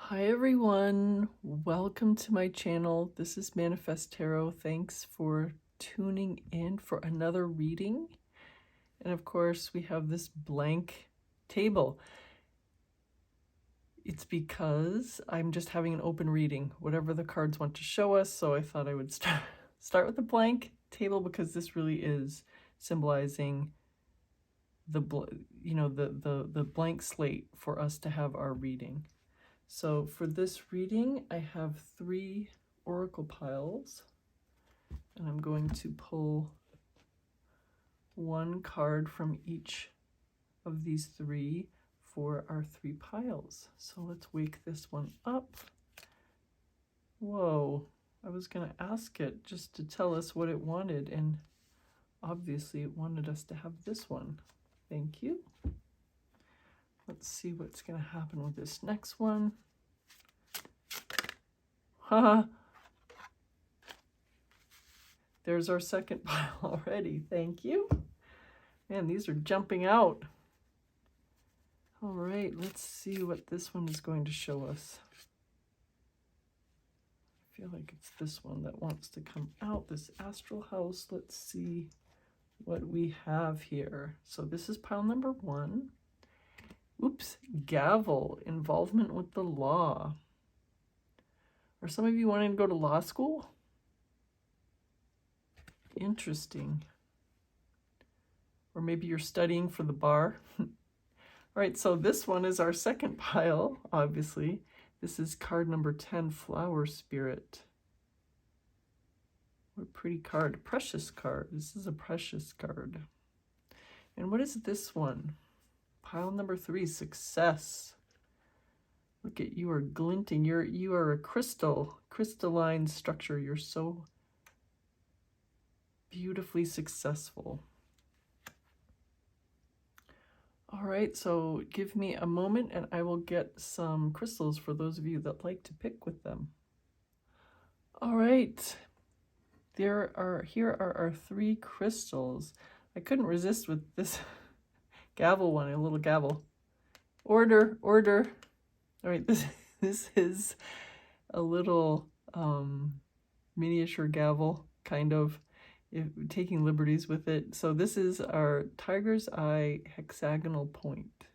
Hi everyone, welcome to my channel. This is Manifest Tarot. Thanks for tuning in for another reading. And of course, we have this blank table. It's because I'm just having an open reading, whatever the cards want to show us. So I thought I would start with the blank table because this really is symbolizing the blank slate for us to have our reading. So for this reading, I have 3 oracle piles, and I'm going to pull 1 card from each of these 3 for our 3 piles. So let's wake this one up. Whoa, I was going to ask it just to tell us what it wanted, and obviously it wanted us to have this one. Thank you. Let's see what's going to happen with this next one. Haha. There's our second pile already. Thank you. Man, these are jumping out. All right, let's see what this one is going to show us. I feel like it's this one that wants to come out, this astral house. Let's see what we have here. So this is pile number 1. Oops, gavel, involvement with the law. Are some of you wanting to go to law school? Interesting. Or maybe you're studying for the bar. All right, so this one is our second pile, obviously. This is card number 10, Flower Spirit. What a pretty card, precious card. This is a precious card. And what is this one? Pile number 3, Success. Look at you are glinting. You are a crystalline structure. You're so beautifully successful. All right, so give me a moment and I will get some crystals for those of you that like to pick with them. All right, here are our 3 crystals. I couldn't resist with this gavel one, a little gavel. Order. All right, this is a little miniature gavel, kind of, taking liberties with it. So this is our Tiger's Eye hexagonal point.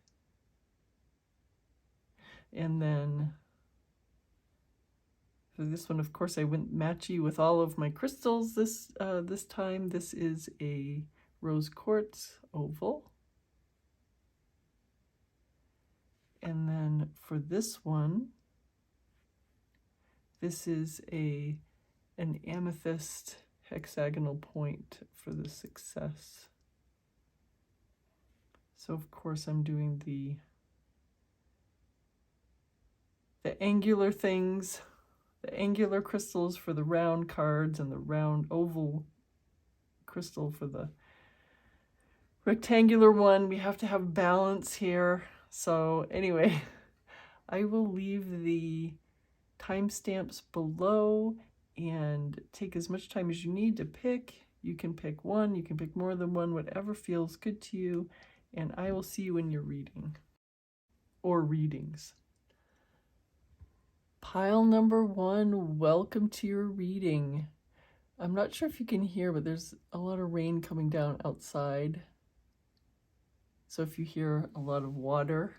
And then for this one, of course, I went matchy with all of my crystals this time. This is a rose quartz oval. And then for this one, this is an amethyst hexagonal point for the success. So of course I'm doing the angular things, the angular crystals for the round cards and the round oval crystal for the rectangular one. We have to have balance here. So anyway, I will leave the timestamps below and take as much time as you need to pick. You can pick one, you can pick more than one, whatever feels good to you, and I will see you in your reading or readings. Pile number 1, welcome to your reading. I'm not sure if you can hear, but there's a lot of rain coming down outside. So if you hear a lot of water,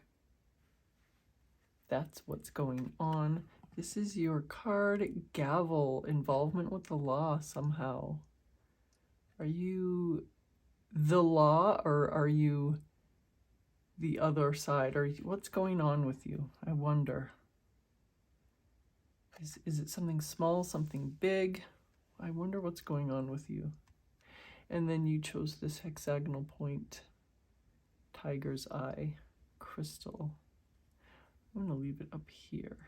that's what's going on. This is your card, Gavel, involvement with the law somehow. Are you the law or are you the other side? What's going on with you? I wonder. Is it something small, something big? I wonder what's going on with you. And then you chose this hexagonal point, Tiger's Eye crystal. I'm going to leave it up here.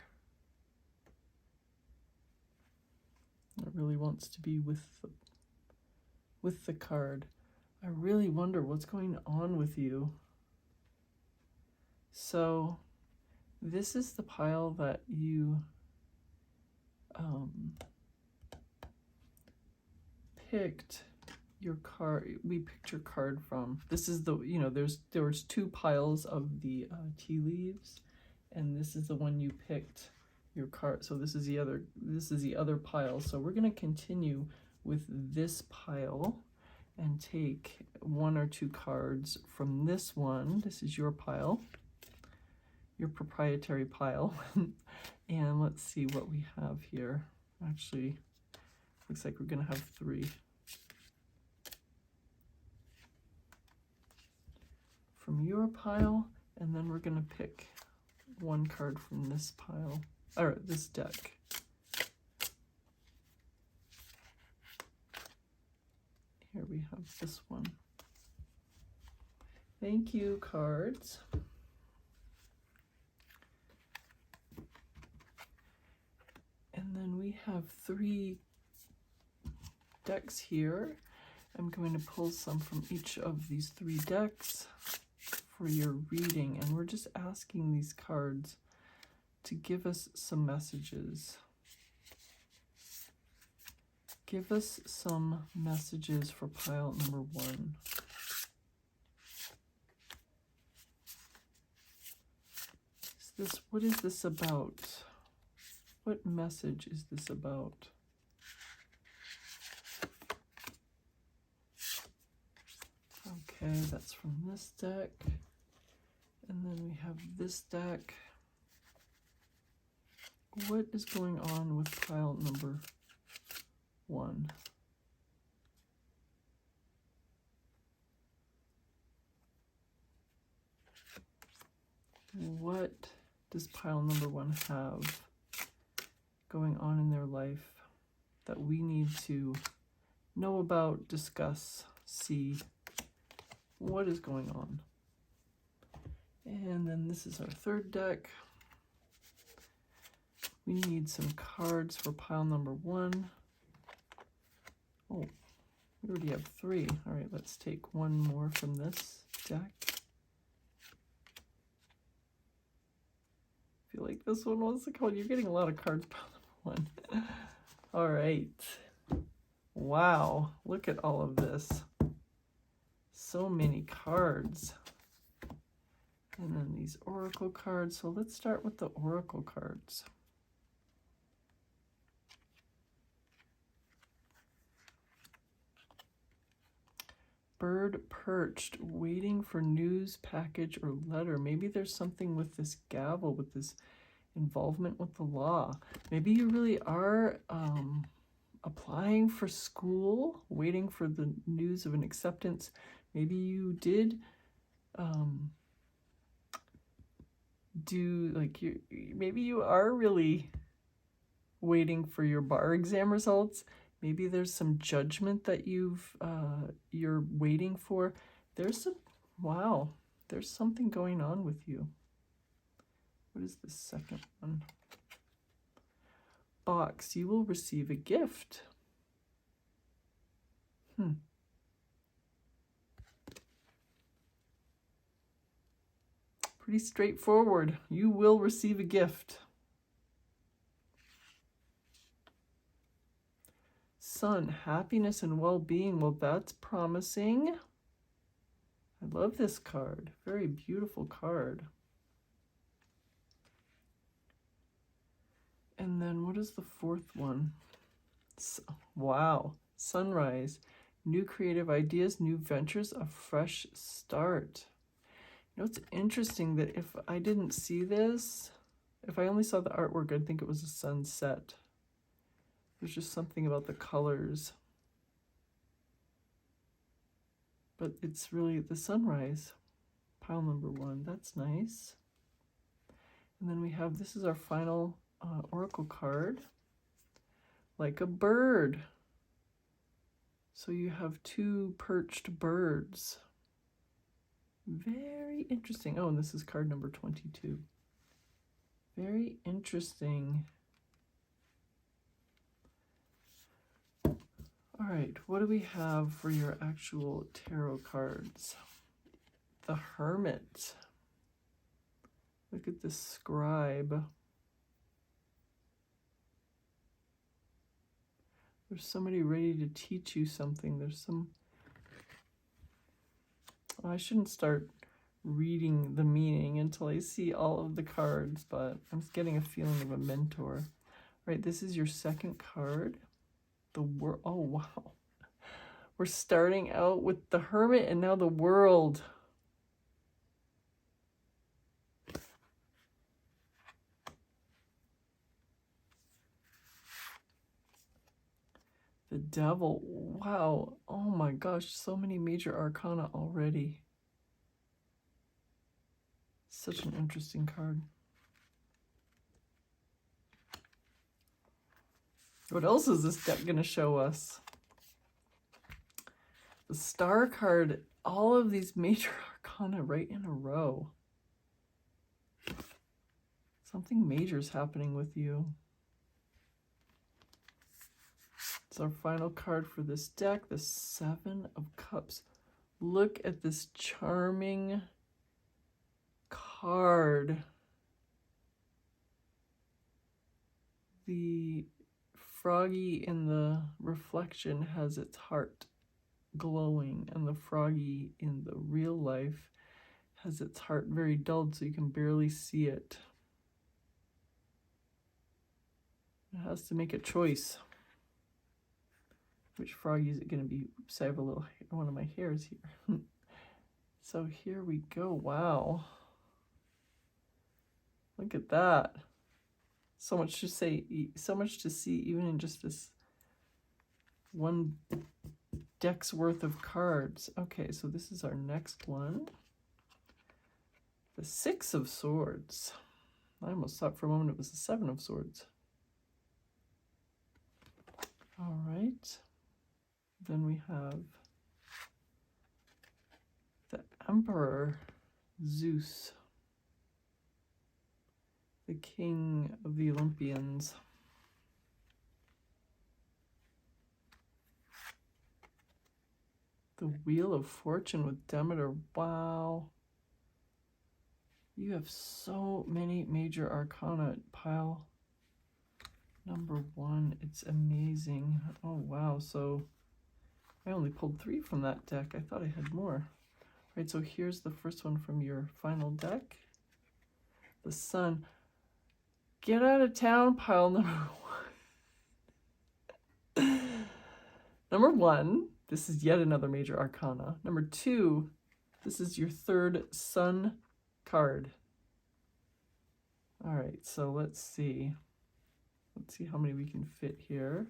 It really wants to be with the card. I really wonder what's going on with you. So this is the pile that you picked your card. We picked your card from. This is the, there was 2 piles of the tea leaves, and this is the one you picked your card. So this is the other pile. So we're going to continue with this pile and take 1 or 2 cards from this one. This is your pile, your proprietary pile. And let's see what we have here. Actually, looks like we're going to have 3. From your pile, and then we're going to pick 1 card from this pile, or this deck. Here we have this one. Thank you, cards. And then we have 3 decks here. I'm going to pull some from each of these 3 decks for your reading, and we're just asking these cards to give us some messages. Give us some messages for pile number 1. What is this about? What message is this about? Okay, that's from this deck. And then we have this deck. What is going on with pile number 1? What does pile number 1 have going on in their life that we need to know about, discuss, see? What is going on? And then this is our 3rd deck. We need some cards for pile number 1. Oh, we already have 3. All right, let's take 1 more from this deck. I feel like this one was the card. You're getting a lot of cards, pile number 1. All right. Wow, look at all of this. So many cards. And then these oracle cards. So let's start with the oracle cards. Bird perched, waiting for news, package, or letter. Maybe there's something with this gavel, with this involvement with the law. Maybe you really are applying for school, waiting for the news of an acceptance. Maybe you did maybe you are really waiting for your bar exam results. Maybe there's some judgment that you're waiting for. There's something going on with you. What is the second one? Box, you will receive a gift. Pretty straightforward. You will receive a gift. Sun, happiness and well-being. Well, that's promising. I love this card. Very beautiful card. And then what is the 4th one? Wow. Sunrise. New creative ideas, new ventures, a fresh start. You know, it's interesting that if I didn't see this, if I only saw the artwork, I'd think it was a sunset. There's just something about the colors. But it's really the sunrise. Pile number 1. That's nice. And then we have, this is our final oracle card. Like a bird. So you have 2 perched birds. Very interesting. Oh, and this is card number 22. Very interesting. All right, what do we have for your actual tarot cards? The Hermit. Look at the scribe. There's somebody ready to teach you something. There's some... I shouldn't start reading the meaning until I see all of the cards, but I'm getting a feeling of a mentor. Right, this is your second card. The world. Oh, wow. We're starting out with the Hermit and now the World. The Devil. Wow. Oh my gosh, so many major arcana already. Such an interesting card. What else is this deck going to show us? The Star card. All of these major arcana right in a row. Something major is happening with you. It's our final card for this deck, the Seven of Cups. Look at this charming card. The froggy in the reflection has its heart glowing, and the froggy in the real life has its heart very dulled, so you can barely see it. It has to make a choice. Which froggy is it going to be? Oops, I have a little, one of my hairs here. So here we go. Wow. Look at that. So much to say, so much to see, even in just this one deck's worth of cards. Okay, so this is our next one. The Six of Swords. I almost thought for a moment it was the Seven of Swords. All right. Then we have the Emperor Zeus, the king of the Olympians. The Wheel of Fortune with Demeter. Wow. You have so many major arcana. Pile number one. It's amazing. Oh, wow. So I only pulled 3 from that deck. I thought I had more. All right, so here's the first one from your final deck. The Sun. Get out of town, pile number 1. Number 1, this is yet another major arcana. Number 2, this is your third Sun card. All right, so let's see. Let's see how many we can fit here.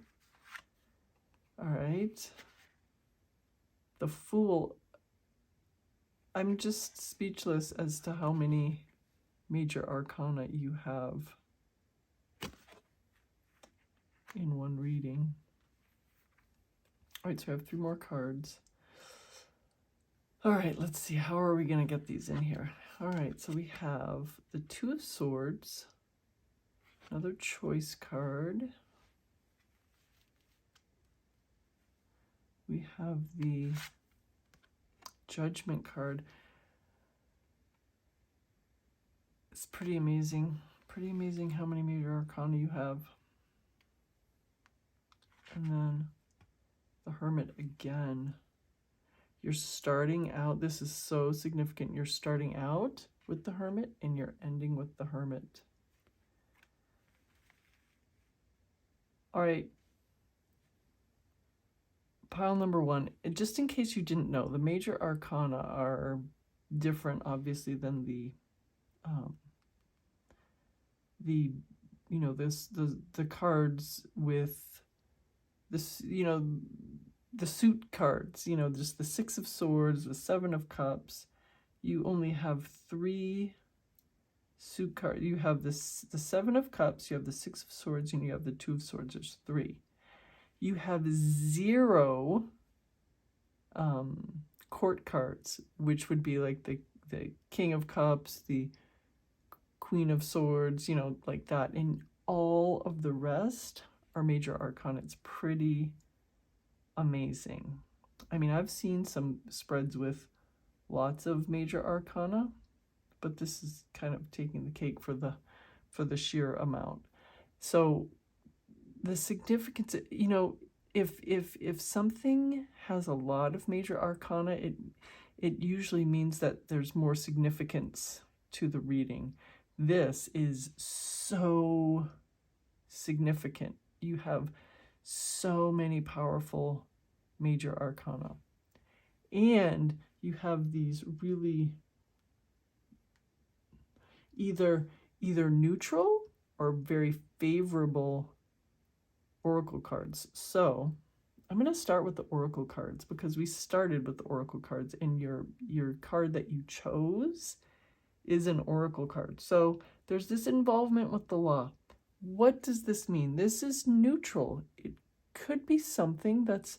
All right. The Fool. I'm just speechless as to how many major arcana you have in one reading. All right, so I have 3 more cards. All right, let's see. How are we going to get these in here? All right, so we have the Two of Swords, another choice card. We have the Judgment card. It's pretty amazing. Pretty amazing how many major arcana you have. And then the Hermit again. You're starting out, this is so significant. You're starting out with the Hermit and you're ending with the Hermit. All right. Pile number 1, just in case you didn't know, the major arcana are different, obviously, than the you know, the cards with this, you know, the suit cards, you know, just the Six of Swords, the Seven of Cups. You only have 3 suit cards. You have the Seven of Cups, you have the Six of Swords, and you have the Two of Swords. There's 3. You have 0 court cards, which would be like the King of Cups, the Queen of Swords, you know, like that. And all of the rest are major arcana. It's pretty amazing. I mean, I've seen some spreads with lots of major arcana, but this is kind of taking the cake for the sheer amount. So the significance, you know, if something has a lot of major arcana, it usually means that there's more significance to the reading. This is so significant. You have so many powerful major arcana. And you have these really either neutral or very favorable oracle cards. So I'm going to start with the oracle cards because we started with the oracle cards, and your card that you chose is an oracle card. So there's this involvement with the law. What does this mean? This is neutral. It could be something that's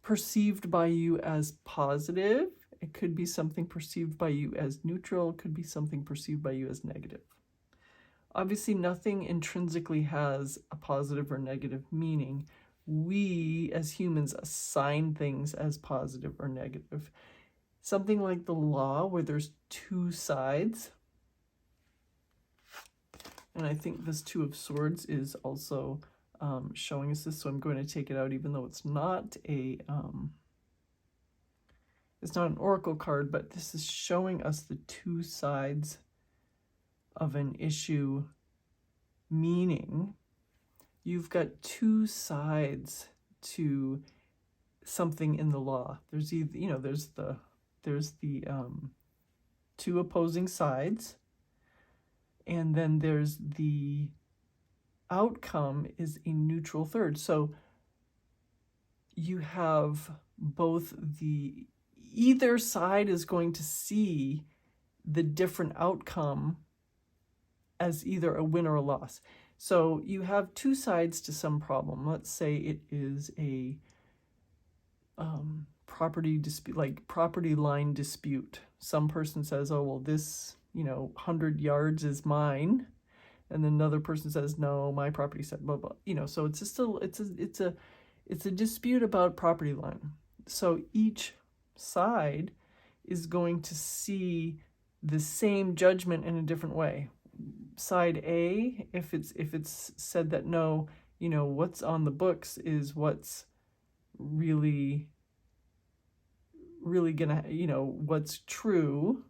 perceived by you as positive. It could be something perceived by you as neutral. It could be something perceived by you as negative. Obviously, nothing intrinsically has a positive or negative meaning. We, as humans, assign things as positive or negative. Something like the law, where there's two sides. And I think this Two of Swords is also showing us this, so I'm going to take it out, even though it's not a it's not an oracle card, but this is showing us the two sides of an issue, meaning you've got two sides to something in the law. There's either, there's the two opposing sides, and then there's the outcome is a neutral third. So you have both either side is going to see the different outcome as either a win or a loss. So you have two sides to some problem. Let's say it is a property dispute, like property line dispute. Some person says, oh, well, this, 100 yards is mine. And then another person says, no, my property said blah, blah. So it's just it's a dispute about property line. So each side is going to see the same judgment in a different way. Side A, if it's said that no, what's on the books is what's really gonna, what's true,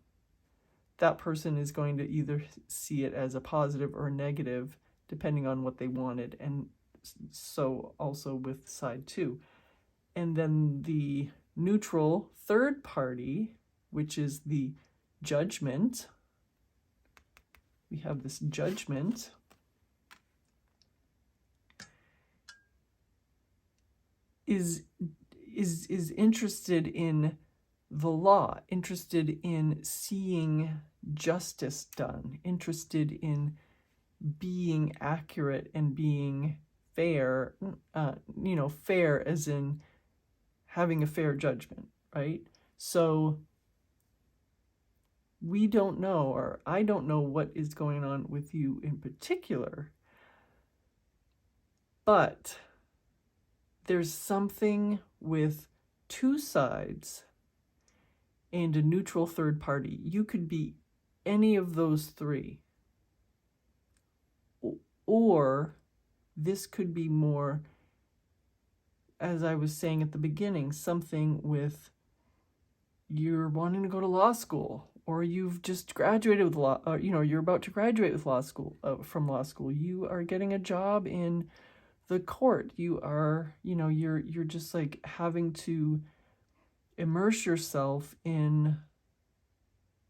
that person is going to either see it as a positive or a negative, depending on what they wanted. And so also with side 2. And then the neutral third party, which is the judgment, we have this judgment, is interested in the law, interested in seeing justice done, interested in being accurate and being fair, fair as in having a fair judgment, right? So we don't know, or I don't know what is going on with you in particular, but there's something with two sides and a neutral third party. You could be any of those three. Or this could be more, as I was saying at the beginning, something with you're wanting to go to law school, or you've just graduated with law, or, you're about to graduate with law school, from law school. You are getting a job in the court. You are, you're just like having to immerse yourself in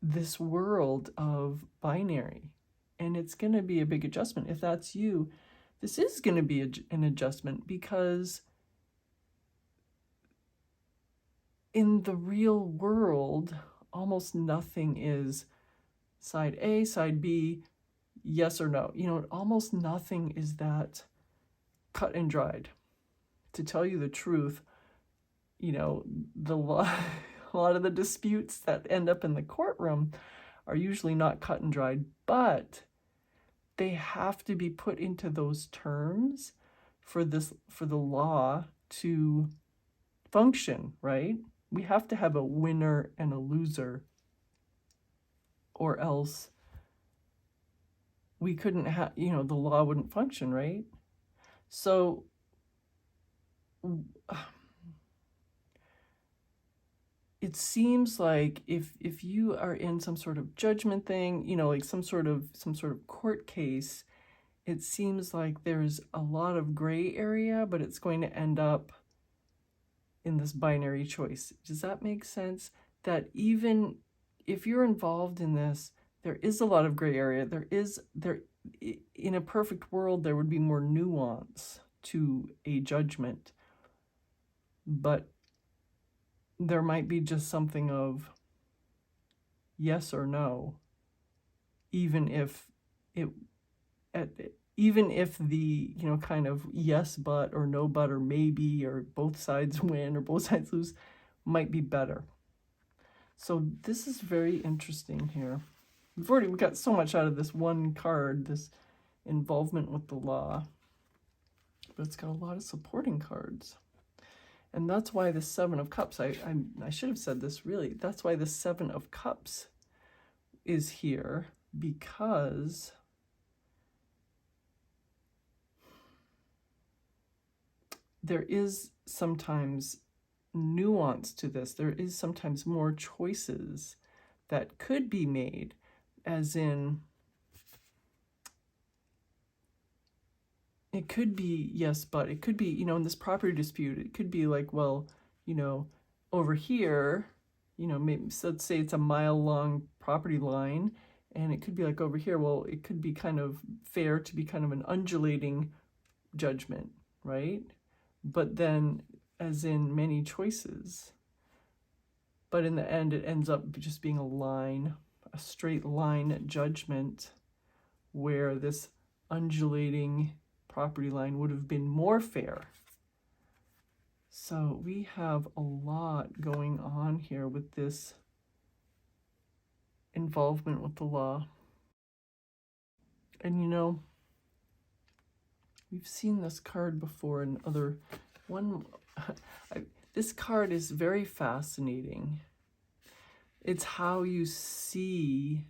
this world of binary. And it's going to be a big adjustment. If that's you, this is going to be an adjustment, because in the real world, almost nothing is side A, side B, yes or no. Almost nothing is that cut and dried. To tell you the truth, a lot of the disputes that end up in the courtroom are usually not cut and dried, but they have to be put into those terms for the law to function, right? We have to have a winner and a loser, or else we couldn't have, the law wouldn't function, right? So it seems like if you are in some sort of judgment thing, you know, like some sort of court case, it seems like there's a lot of gray area, but it's going to end up in this binary choice. Does that make sense? That even if you're involved in this, there is a lot of gray area. In a perfect world, there would be more nuance to a judgment, but there might be just something of yes or no, even if the, you know, kind of yes but or no but or maybe or both sides win or both sides lose might be better. So this is very interesting here. We got so much out of this one card, this involvement with the law, but it's got a lot of supporting cards. And that's why the Seven of Cups, I should have said this really, that's why the Seven of Cups is here, because there is sometimes nuance to this. There is sometimes more choices that could be made, as in, it could be yes, but it could be, you know, in this property dispute, it could be like, well, you know, over here, you know, maybe, so let's say it's a mile-long property line, and it could be like over here, well, it could be kind of fair to be kind of an undulating judgment, right? But then, as in many choices, but in the end, it ends up just being a line, a straight line judgment, where this undulating property line would have been more fair. So we have a lot going on here with this involvement with the law. And you know, we've seen this card before in other one. This card is very fascinating. It's how you see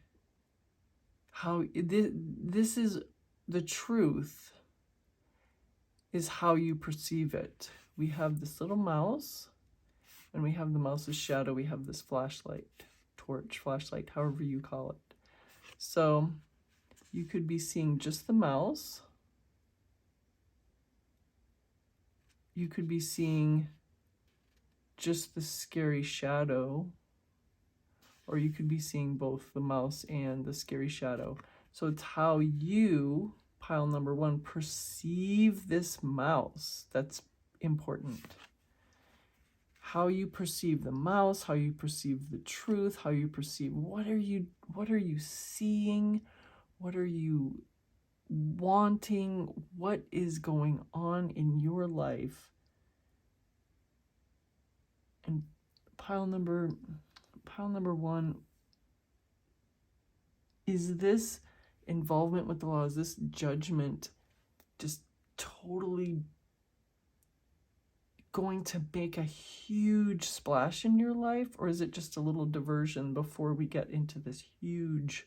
how this is the truth, is how you perceive it. We have this little mouse, and we have the mouse's shadow. We have this flashlight, torch, flashlight, however you call it. So you could be seeing just the mouse. You could be seeing just the scary shadow, or you could be seeing both the mouse and the scary shadow. So it's how you, pile number one, perceive this mouse that's important. How you perceive the mouse, how you perceive the truth, how you perceive what are you seeing, what are you wanting, what is going on in your life. And pile number one, is this involvement with the law, is this judgment just totally going to make a huge splash in your life, or is it just a little diversion before we get into this huge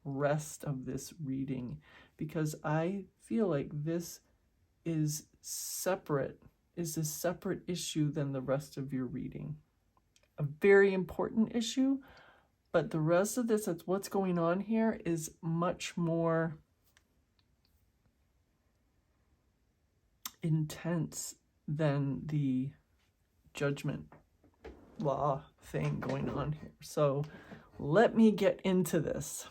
rest of this reading? Because I feel like this is a separate issue than the rest of your reading. A very important issue, but the rest of this, that's what's going on here, is much more intense than the judgment law thing going on here. So let me get into this.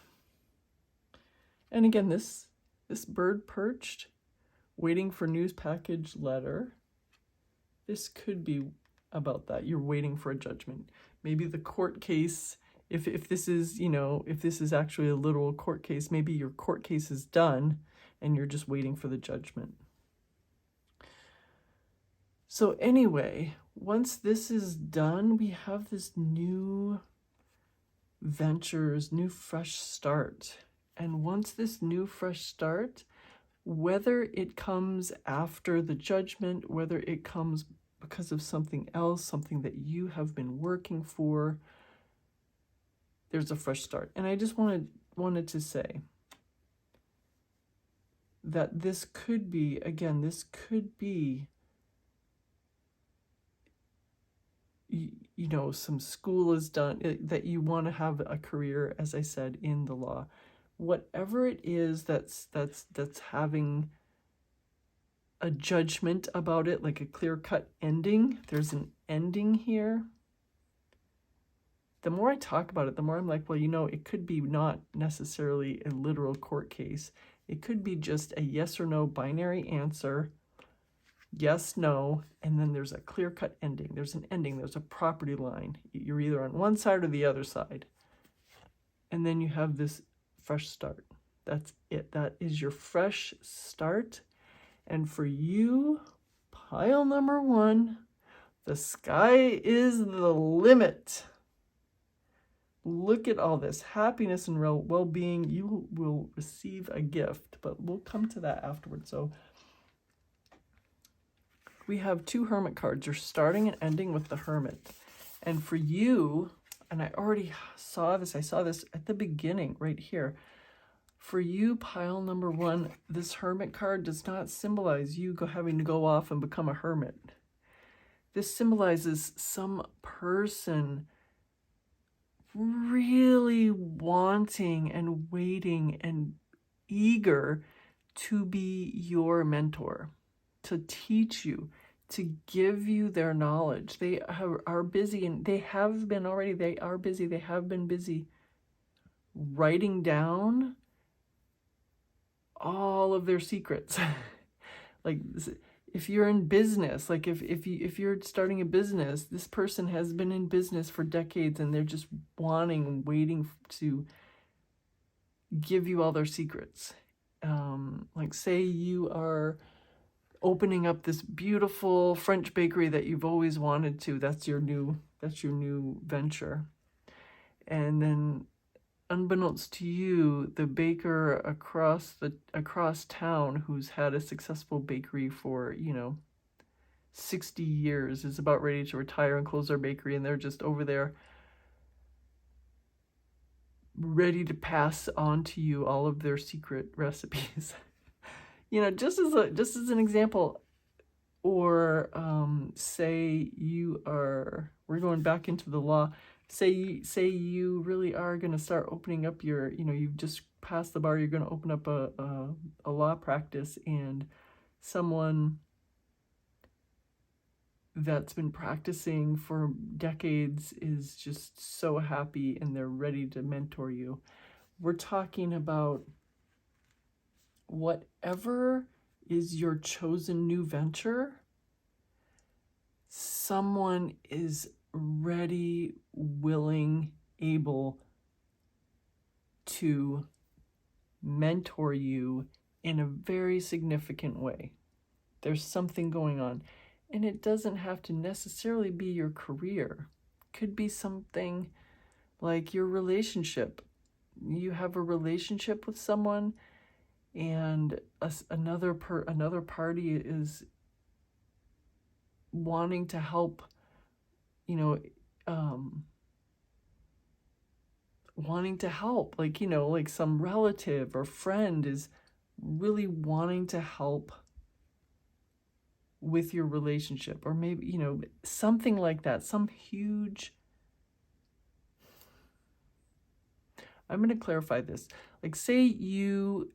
And again, this bird perched, waiting for news package letter. This could be about that. You're waiting for a judgment. Maybe the court case, if this is, you know, if this is actually a literal court case, maybe your court case is done and you're just waiting for the judgment. So anyway, once this is done, we have this new ventures, new fresh start. And once this new fresh start, whether it comes after the judgment, whether it comes because of something else, something that you have been working for, there's a fresh start. And I just wanted to say that this could be, again, you know, some school is done, that you want to have a career, as I said, in the law. Whatever it is that's having a judgment about it, like a clear-cut ending, there's an ending here. The more I talk about it, the more I'm like, well, you know, it could be not necessarily a literal court case. It could be just a yes or no binary answer, yes, no, and then there's a clear-cut ending. There's an ending, there's a property line. You're either on one side or the other side. And then you have this fresh start. That's it. That is your fresh start. And for you, pile number 1, the sky is the limit. Look at all this happiness and well-being. You will receive a gift, but we'll come to that afterwards. So we have 2 Hermit cards. You're starting and ending with the Hermit. And for you, and I already saw this, I saw this at the beginning right here. For you, pile number 1, this Hermit card does not symbolize you having to go off and become a hermit. This symbolizes some person really wanting and waiting and eager to be your mentor, to teach you, to give you their knowledge. They are busy, and they have been already. They are busy. They have been busy writing down all of their secrets. Like, if you're in business, like if you're starting a business, this person has been in business for decades, and they're just wanting, waiting to give you all their secrets. Like, say you are opening up this beautiful French bakery that you've always wanted to. That's your new venture. And then, unbeknownst to you, the baker across town, who's had a successful bakery for, 60 years, is about ready to retire and close their bakery, and they're just over there ready to pass on to you all of their secret recipes. Just as an example. Or say we're going back into the law. Say you really are going to start opening up your, you've just passed the bar, you're going to open up a law practice, and someone that's been practicing for decades is just so happy and they're ready to mentor you. We're talking about whatever is your chosen new venture. Someone is ready, willing, able to mentor you in a very significant way. There's something going on. And it doesn't have to necessarily be your career. It could be something like your relationship. You have a relationship with someone, and another party is wanting to help, wanting to help, like some relative or friend is really wanting to help with your relationship, or maybe, something like that, some huge. I'm going to clarify this. Like, say you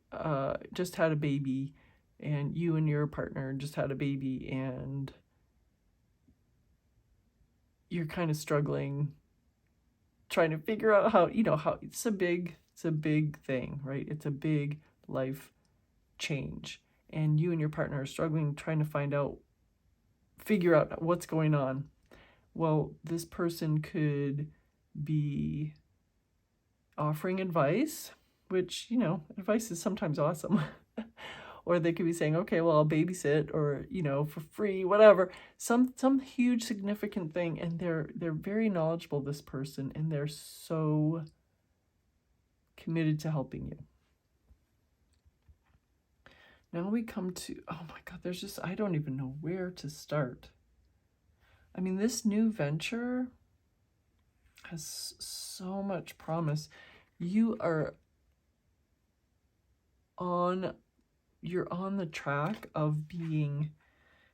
just had a baby, and you and your partner just had a baby, and you're kind of struggling, trying to figure out how it's a big thing, right? It's a big life change. And you and your partner are struggling, trying to figure out what's going on. Well, this person could be offering advice, which, advice is sometimes awesome. Or they could be saying, okay, well, I'll babysit, or, for free, whatever. Some huge significant thing. And they're very knowledgeable, this person, and they're so committed to helping you. Now we come to, oh my God, I don't even know where to start. I mean, this new venture has so much promise. You're on the track of being,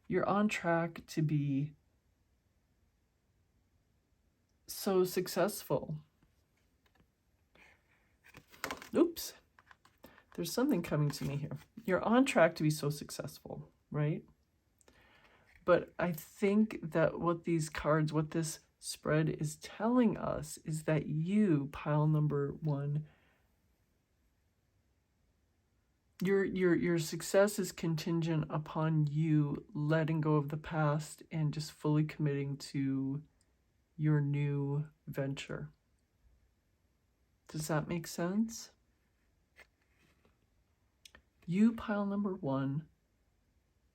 you're on track to be so successful. Oops. There's something coming to me here. You're on track to be so successful, right? But I think that what these cards, what this spread is telling us is that you, pile number one, your success is contingent upon you letting go of the past and just fully committing to your new venture. Does that make sense? You, pile number one,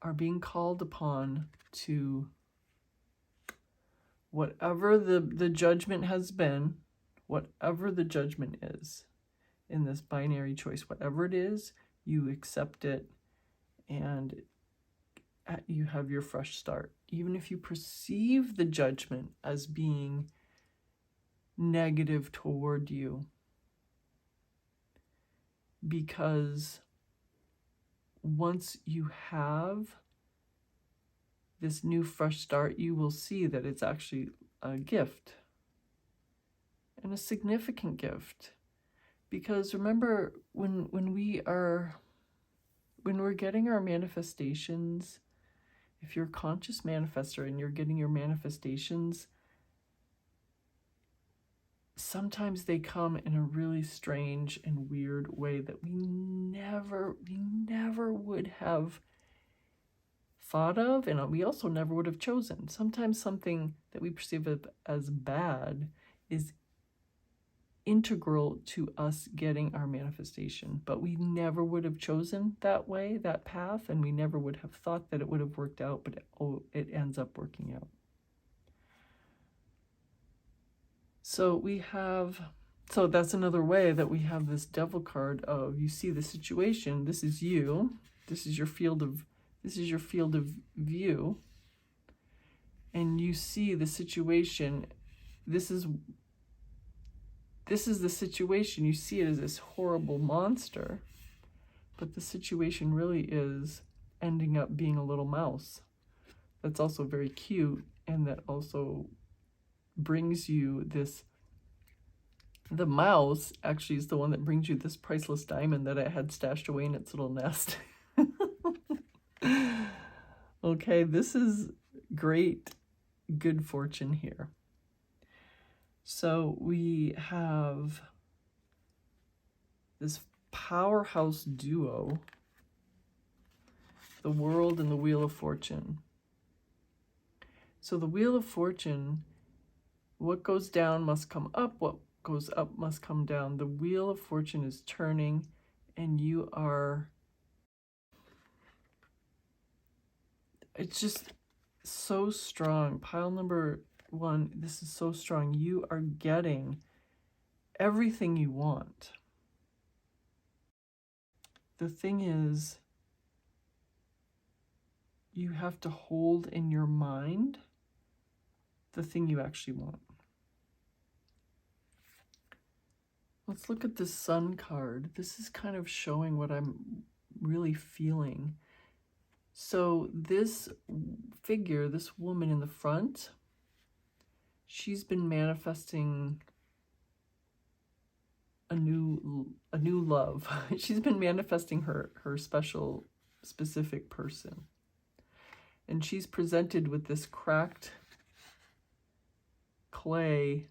are being called upon to, whatever the judgment has been, whatever the judgment is in this binary choice, whatever it is, you accept it and you have your fresh start. Even if you perceive the judgment as being negative toward you, because once you have this new fresh start, you will see that it's actually a gift, and a significant gift. Because remember, when we're getting our manifestations, if you're a conscious manifester and you're getting your manifestations, sometimes they come in a really strange and weird way that we never would have thought of, and we also never would have chosen. Sometimes something that we perceive as bad is integral to us getting our manifestation, but we never would have chosen that way, that path, and we never would have thought that it would have worked out, but it ends up working out. So that's another way that we have this devil card of, you see the situation, this is you, this is your field of view, and you see the situation, this is the situation, you see it as this horrible monster, but the situation really is ending up being a little mouse that's also very cute, and that also brings you this, the mouse actually is the one that brings you this priceless diamond that it had stashed away in its little nest. Okay, this is great good fortune here. So we have this powerhouse duo, the World and the Wheel of Fortune. So the Wheel of Fortune, what goes down must come up, what goes up must come down. The Wheel of Fortune is turning, and you are, it's just so strong. Pile number one, this is so strong. You are getting everything you want. The thing is, you have to hold in your mind the thing you actually want. Let's look at the Sun card. This is kind of showing what I'm really feeling. So this figure, this woman in the front, she's been manifesting a new love. She's been manifesting her special, specific person. And she's presented with this cracked clay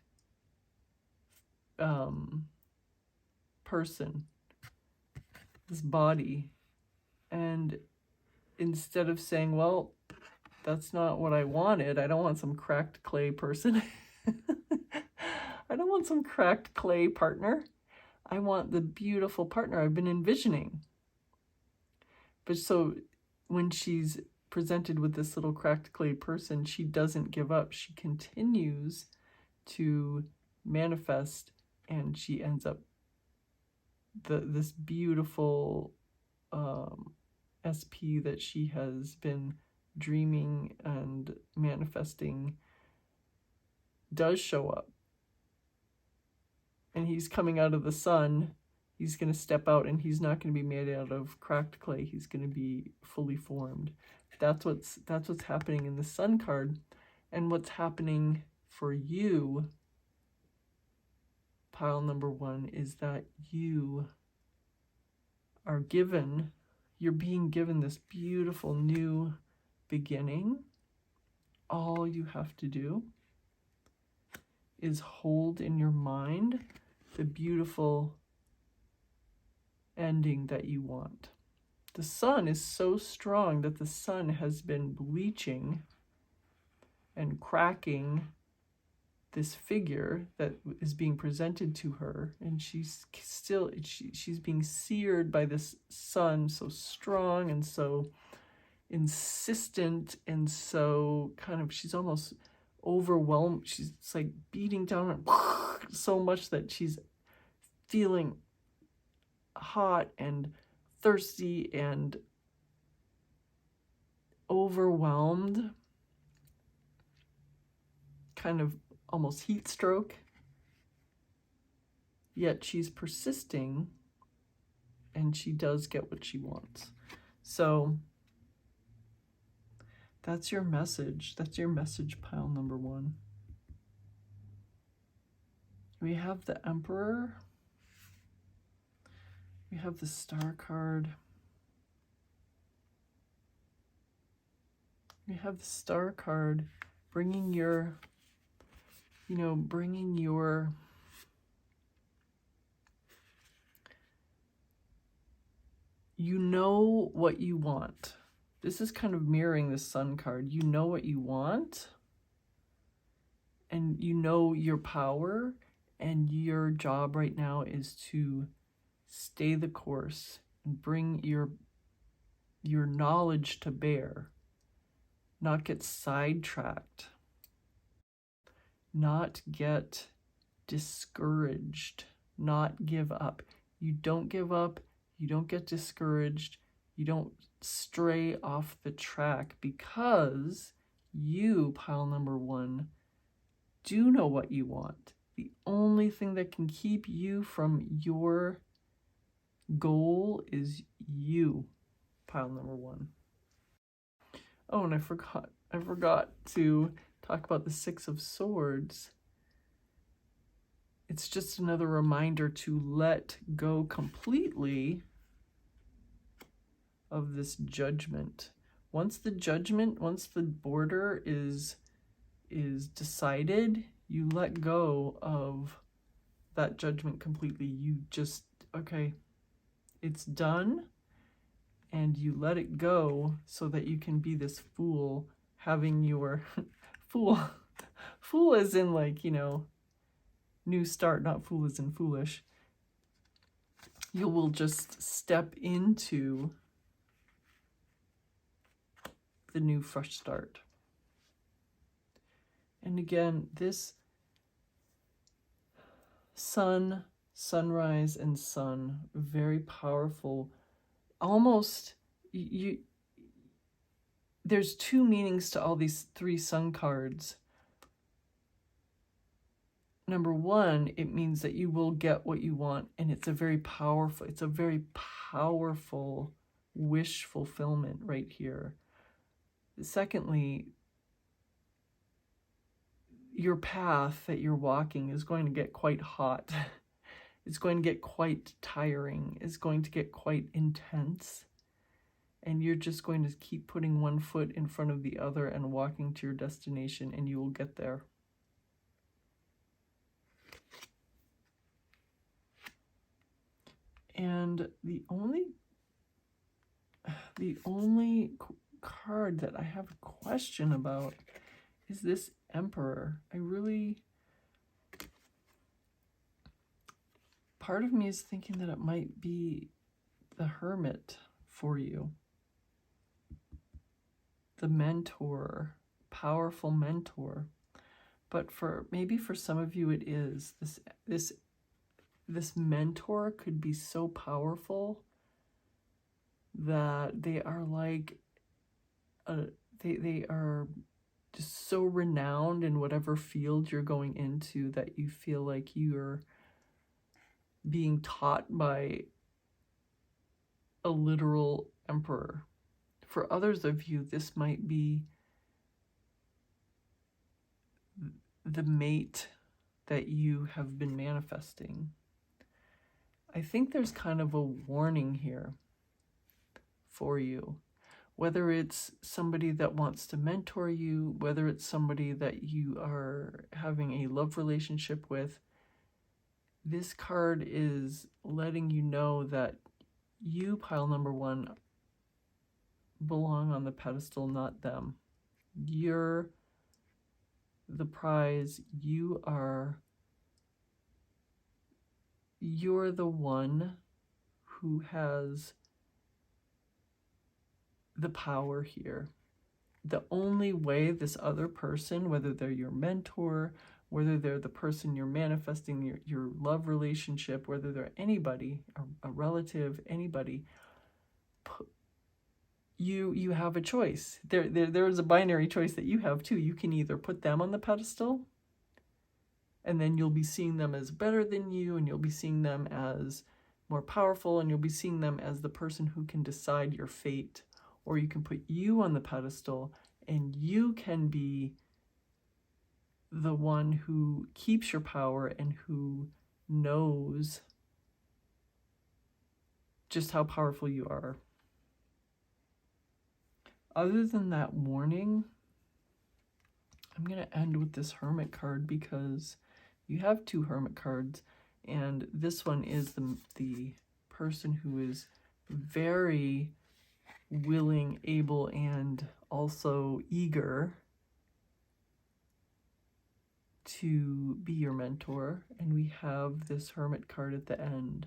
person, this body. And instead of saying, well, that's not what I wanted, I don't want some cracked clay person. I don't want some cracked clay partner. I want the beautiful partner I've been envisioning. But so when she's presented with this little cracked clay person, she doesn't give up. She continues to manifest, and she ends up this beautiful SP that she has been dreaming and manifesting does show up. And he's coming out of the sun. He's going to step out, and he's not going to be made out of cracked clay. He's going to be fully formed. That's what's happening in the Sun card. And what's happening for you pile number 1, is that you're being given this beautiful new beginning. All you have to do is hold in your mind the beautiful ending that you want. The sun is so strong that the sun has been bleaching and cracking this figure that is being presented to her, and she's being seared by this sun, so strong and so insistent, and so kind of, she's almost overwhelmed. She's like beating down so much that she's feeling hot and thirsty and overwhelmed, kind of almost heat stroke. Yet she's persisting, and she does get what she wants. So that's your message. That's your message, pile number 1. We have the Emperor. We have the Star card. We have the Star card bringing your, you know what you want. This is kind of mirroring the Sun card. You know what you want, and you know your power, and your job right now is to stay the course and bring your knowledge to bear, not get sidetracked, not get discouraged, not give up. You don't give up, you don't get discouraged, you don't stray off the track, because you, pile number 1, do know what you want. The only thing that can keep you from your goal is you, pile number 1. Oh, and I forgot to talk about the 6 of Swords. It's just another reminder to let go completely of this judgment. Once the border is decided, you let go of that judgment completely. You just, okay, it's done, and you let it go so that you can be this fool, having your fool as in, like, new start, not fool as in foolish. You will just step into the new fresh start. And again, this sun, sunrise, and sun, very powerful. Almost, there's 2 meanings to all these 3 sun cards. Number 1, it means that you will get what you want, and it's a very powerful wish fulfillment right here. Secondly, your path that you're walking is going to get quite hot. It's going to get quite tiring. It's going to get quite intense. And you're just going to keep putting one foot in front of the other and walking to your destination, and you will get there. And the only card that I have a question about is this Emperor. Part of me is thinking that it might be the Hermit for you. The mentor, powerful mentor. But maybe for some of you it is. This mentor could be so powerful that they are like, they are just so renowned in whatever field you're going into that you feel like you're being taught by a literal emperor. For others of you, this might be the mate that you have been manifesting. I think there's kind of a warning here for you. Whether it's somebody that wants to mentor you, whether it's somebody that you are having a love relationship with, this card is letting you know that you, pile number one, belong on the pedestal, not them. You're the prize. You're the one who has the power here. The only way this other person, whether they're your mentor, whether they're the person you're manifesting your love relationship, whether they're anybody, a relative, anybody, you have a choice. There is a binary choice that you have too. You can either put them on the pedestal, and then you'll be seeing them as better than you, and you'll be seeing them as more powerful, and you'll be seeing them as the person who can decide your fate. Or you can put you on the pedestal, and you can be the one who keeps your power and who knows just how powerful you are. Other than that warning, I'm going to end with this Hermit card, because you have two Hermit cards, and this one is the person who is very willing, able, and also eager to be your mentor. And we have this Hermit card at the end.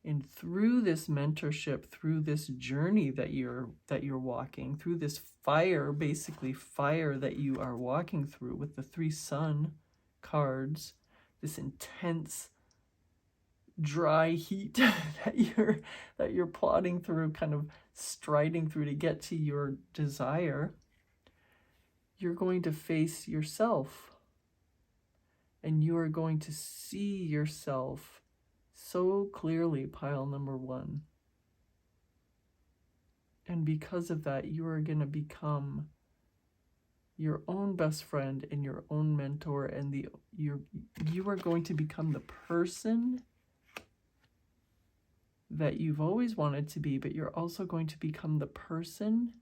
And through this mentorship, through this journey that you're walking, through this fire, basically fire that you are walking through with the 3 Sun cards, this intense dry heat that you're plodding through, kind of striding through to get to your desire, you're going to face yourself, and you are going to see yourself so clearly, pile number one. And because of that, you are going to become your own best friend and your own mentor, and you are going to become the person that you've always wanted to be, but you're also going to become the person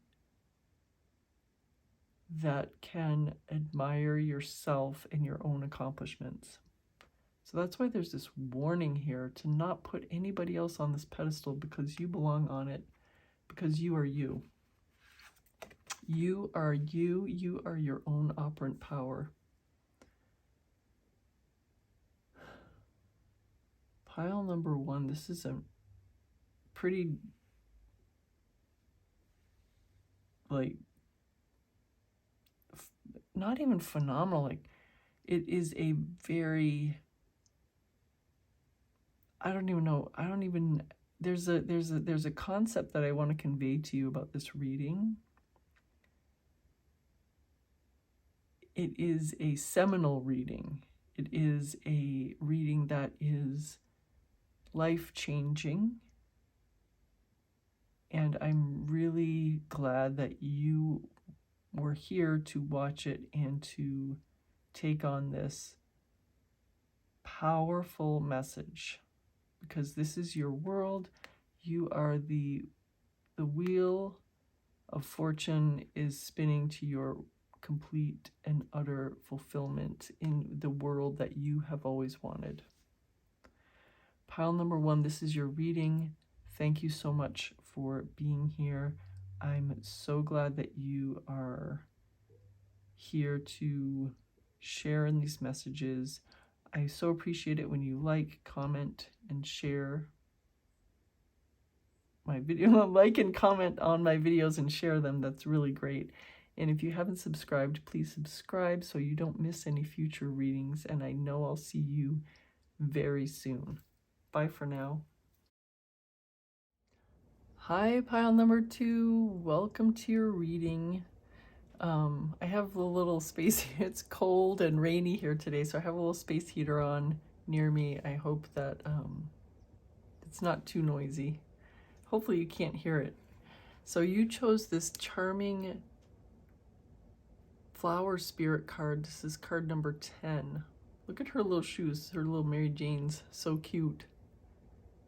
that can admire yourself and your own accomplishments. So that's why there's this warning here to not put anybody else on this pedestal, because you belong on it, because you are you. You are you. You are your own operant power. Pile number one, this is a pretty, like, not even phenomenal, like, it is a very, I don't even know, there's a concept that I want to convey to you about this reading. It is a seminal reading. It is a reading that is life-changing. And I'm really glad that you were here to watch it and to take on this powerful message, because this is your world. You are the wheel of fortune is spinning to your complete and utter fulfillment in the world that you have always wanted. Pile number one, this is your reading. Thank you so much for being here. I'm so glad that you are here to share in these messages. I so appreciate it when you like, comment, and share my video. Like and comment on my videos and share them. That's really great. And if you haven't subscribed, please subscribe so you don't miss any future readings. And I know I'll see you very soon. Bye for now. Hi, pile number two. Welcome to your reading. I have a little space. It's cold and rainy here today, so I have a little space heater on near me. I hope that it's not too noisy. Hopefully you can't hear it. So you chose this charming flower spirit card. This is card number 10. Look at her little shoes, her little Mary Janes. So cute.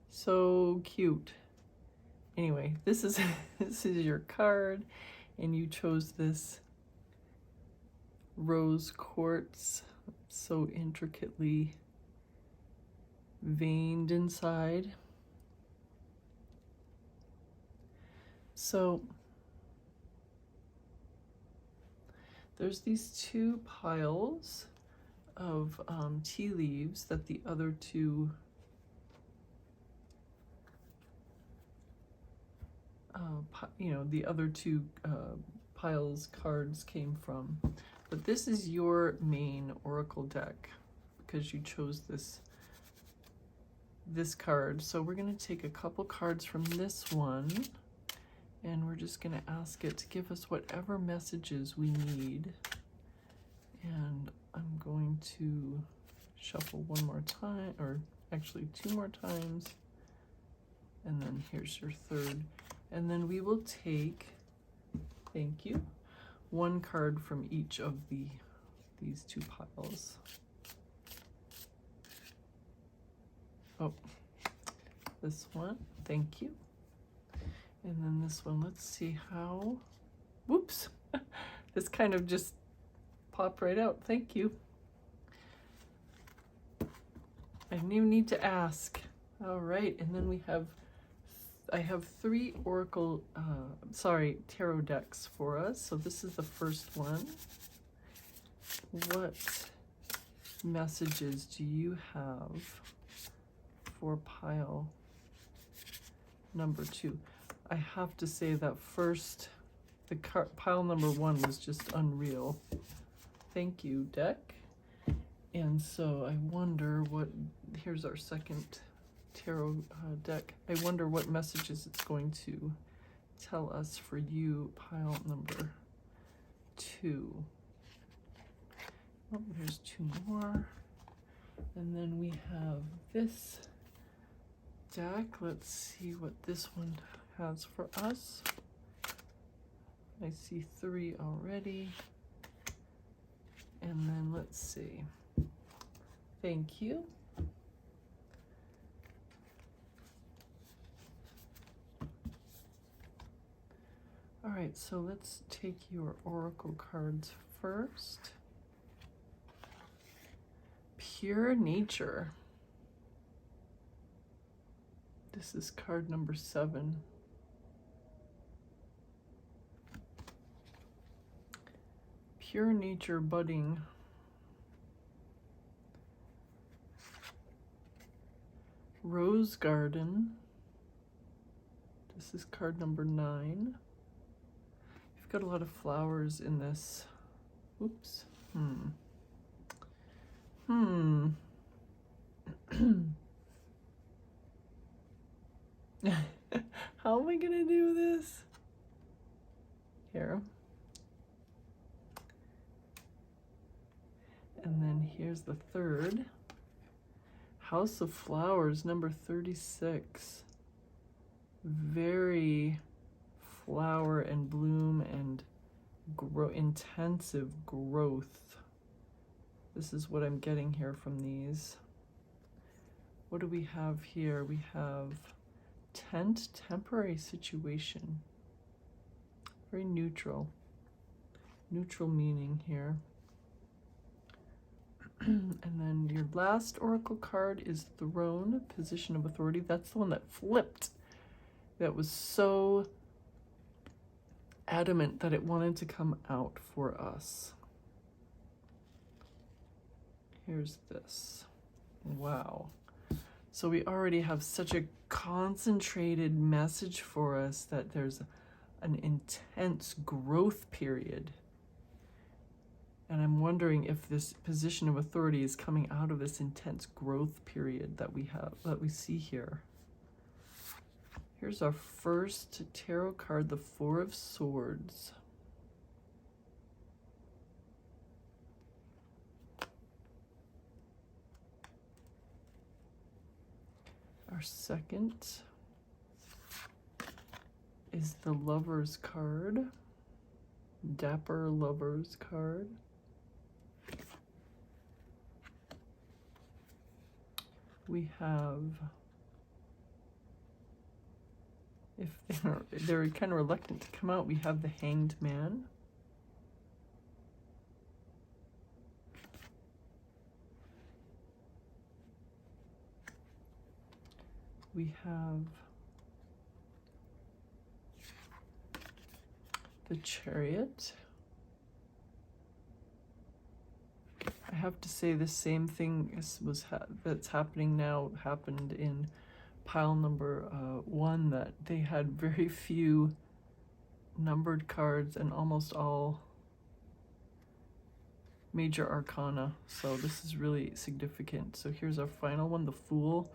So cute. Anyway, this is this is your card, and you chose this rose quartz, so intricately veined inside. So there's these two piles of tea leaves that the other two the other two piles cards came from, but this is your main oracle deck because you chose this card. So we're going to take a couple cards from this one, and we're just going to ask it to give us whatever messages we need. And I'm going to shuffle one more time, or actually two more times, and then here's your third. And then we will take, thank you, one card from each of these two piles. Oh, this one, thank you. And then this one, let's see how, whoops, this kind of just popped right out, thank you. I didn't even need to ask. All right, and then I have three tarot decks for us. So this is the first one. What messages do you have for pile number 2? I have to say that first, pile number 1 was just unreal. Thank you, deck. And so I wonder here's our second tarot deck. I wonder what messages it's going to tell us for you, pile number 2. Oh, there's 2 more. And then we have this deck. Let's see what this one has for us. I see 3 already. And then let's see. Thank you. All right, so let's take your oracle cards first. Pure nature. This is card number 7. Pure nature budding. Rose garden. This is card number 9. You've got a lot of flowers in this. Oops. How am I gonna do this? Here. And then here's the third. House of Flowers, number 36. Very flower and bloom and intensive growth. This is what I'm getting here from these. What do we have here? We have tent, temporary situation. Very neutral. Neutral meaning here. And then your last oracle card is Throne, position of authority. That's the one that flipped. That was so adamant that it wanted to come out for us. Here's this. Wow. So we already have such a concentrated message for us that there's an intense growth period. And I'm wondering if this position of authority is coming out of this intense growth period that we see here. Here's our first tarot card, the Four of Swords. Our second is the Lover's card, Dapper Lover's card. We have, if they're kind of reluctant to come out, we have the Hanged Man. We have the Chariot. I have to say the same thing that's happening now happened in pile number 1, that they had very few numbered cards and almost all major arcana. So this is really significant. So here's our final one, the Fool.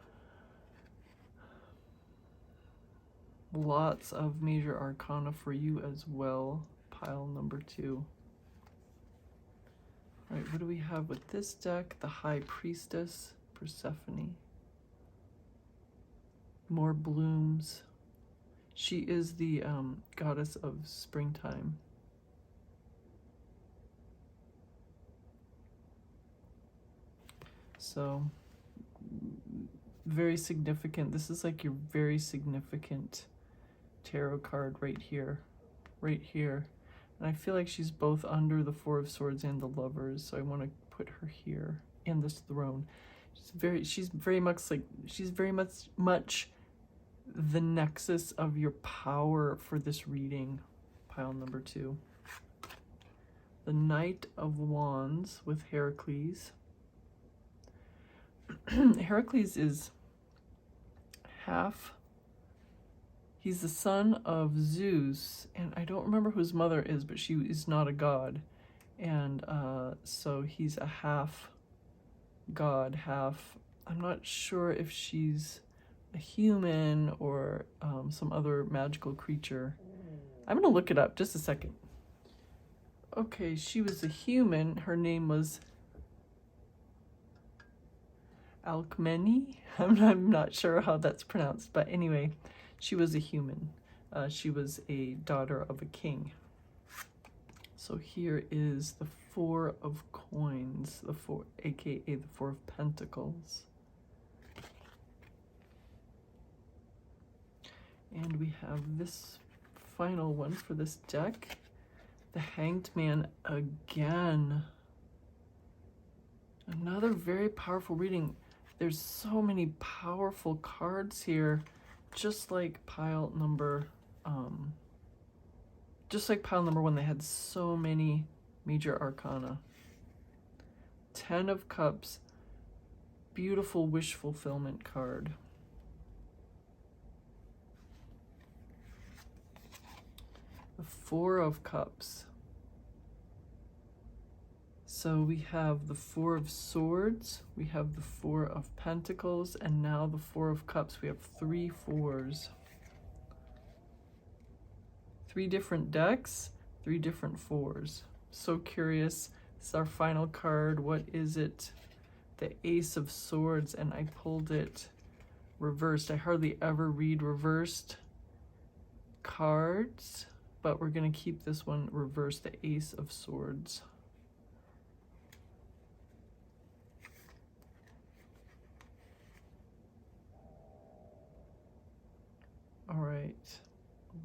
Lots of major arcana for you as well, pile number 2. All right, what do we have with this deck? The High Priestess, Persephone. More blooms. She is the goddess of springtime. So, very significant. This is like your very significant tarot card right here. Right here. And I feel like she's both under the Four of Swords and the Lovers, so I want to put her here in this throne. She's very much the nexus of your power for this reading, pile number 2. The Knight of Wands with Heracles. Heracles is he's the son of Zeus, and I don't remember who his mother is, but she is not a god. And so he's a half god, half, I'm not sure if she's a human or some other magical creature. I'm gonna look it up, just a second. Okay, she was a human. Her name was Alcmene. I'm not sure how that's pronounced, but anyway, she was a human. She was a daughter of a king. So here is the Four of Coins, aka the Four of Pentacles. And we have this final one for this deck, the Hanged Man again. Another very powerful reading. There's so many powerful cards here, just like pile number 1, they had so many major arcana. 10 of Cups, beautiful wish fulfillment card. The Four of Cups. So we have the Four of Swords, we have the Four of Pentacles, and now the Four of Cups. We have 3 fours. 3 different decks, 3 different fours. So curious. This is our final card. What is it? The Ace of Swords, and I pulled it reversed. I hardly ever read reversed cards, but we're going to keep this one reversed, the Ace of Swords. All right.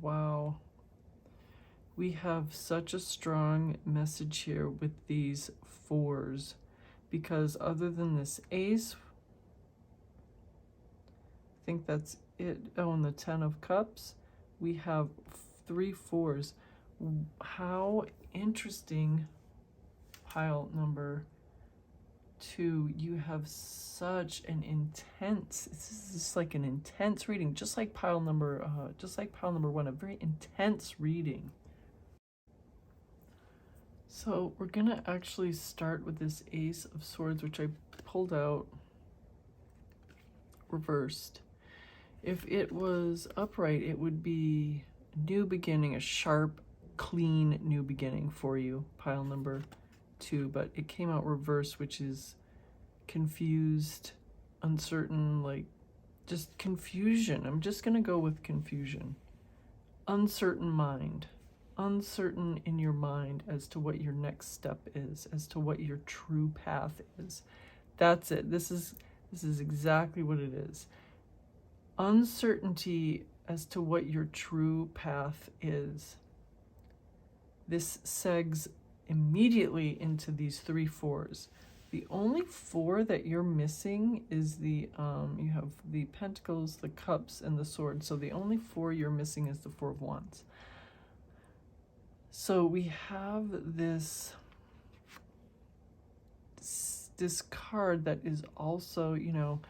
Wow. We have such a strong message here with these fours, because other than this ace, I think that's it. Oh, and the 10 of Cups, we have 3 fours. How interesting. Pile number 2, you have such an intense, this is just like an intense reading, just like pile number 1, a very intense reading. So we're gonna actually start with this Ace of Swords, which I pulled out reversed. If it was upright, it would be a new beginning, a sharp, clean new beginning for you, pile number 2, but it came out reversed, which is confused, uncertain, like just confusion. I'm just gonna go with confusion. Uncertain mind. Uncertain in your mind as to what your next step is, as to what your true path is. That's it. This is This is exactly what it is. Uncertainty as to what your true path is. This segs immediately into these 3 4s. The only 4 that you're missing is the, you have the Pentacles, the Cups, and the Sword. So the only 4 you're missing is the 4 of Wands. So we have this card that is also, you know,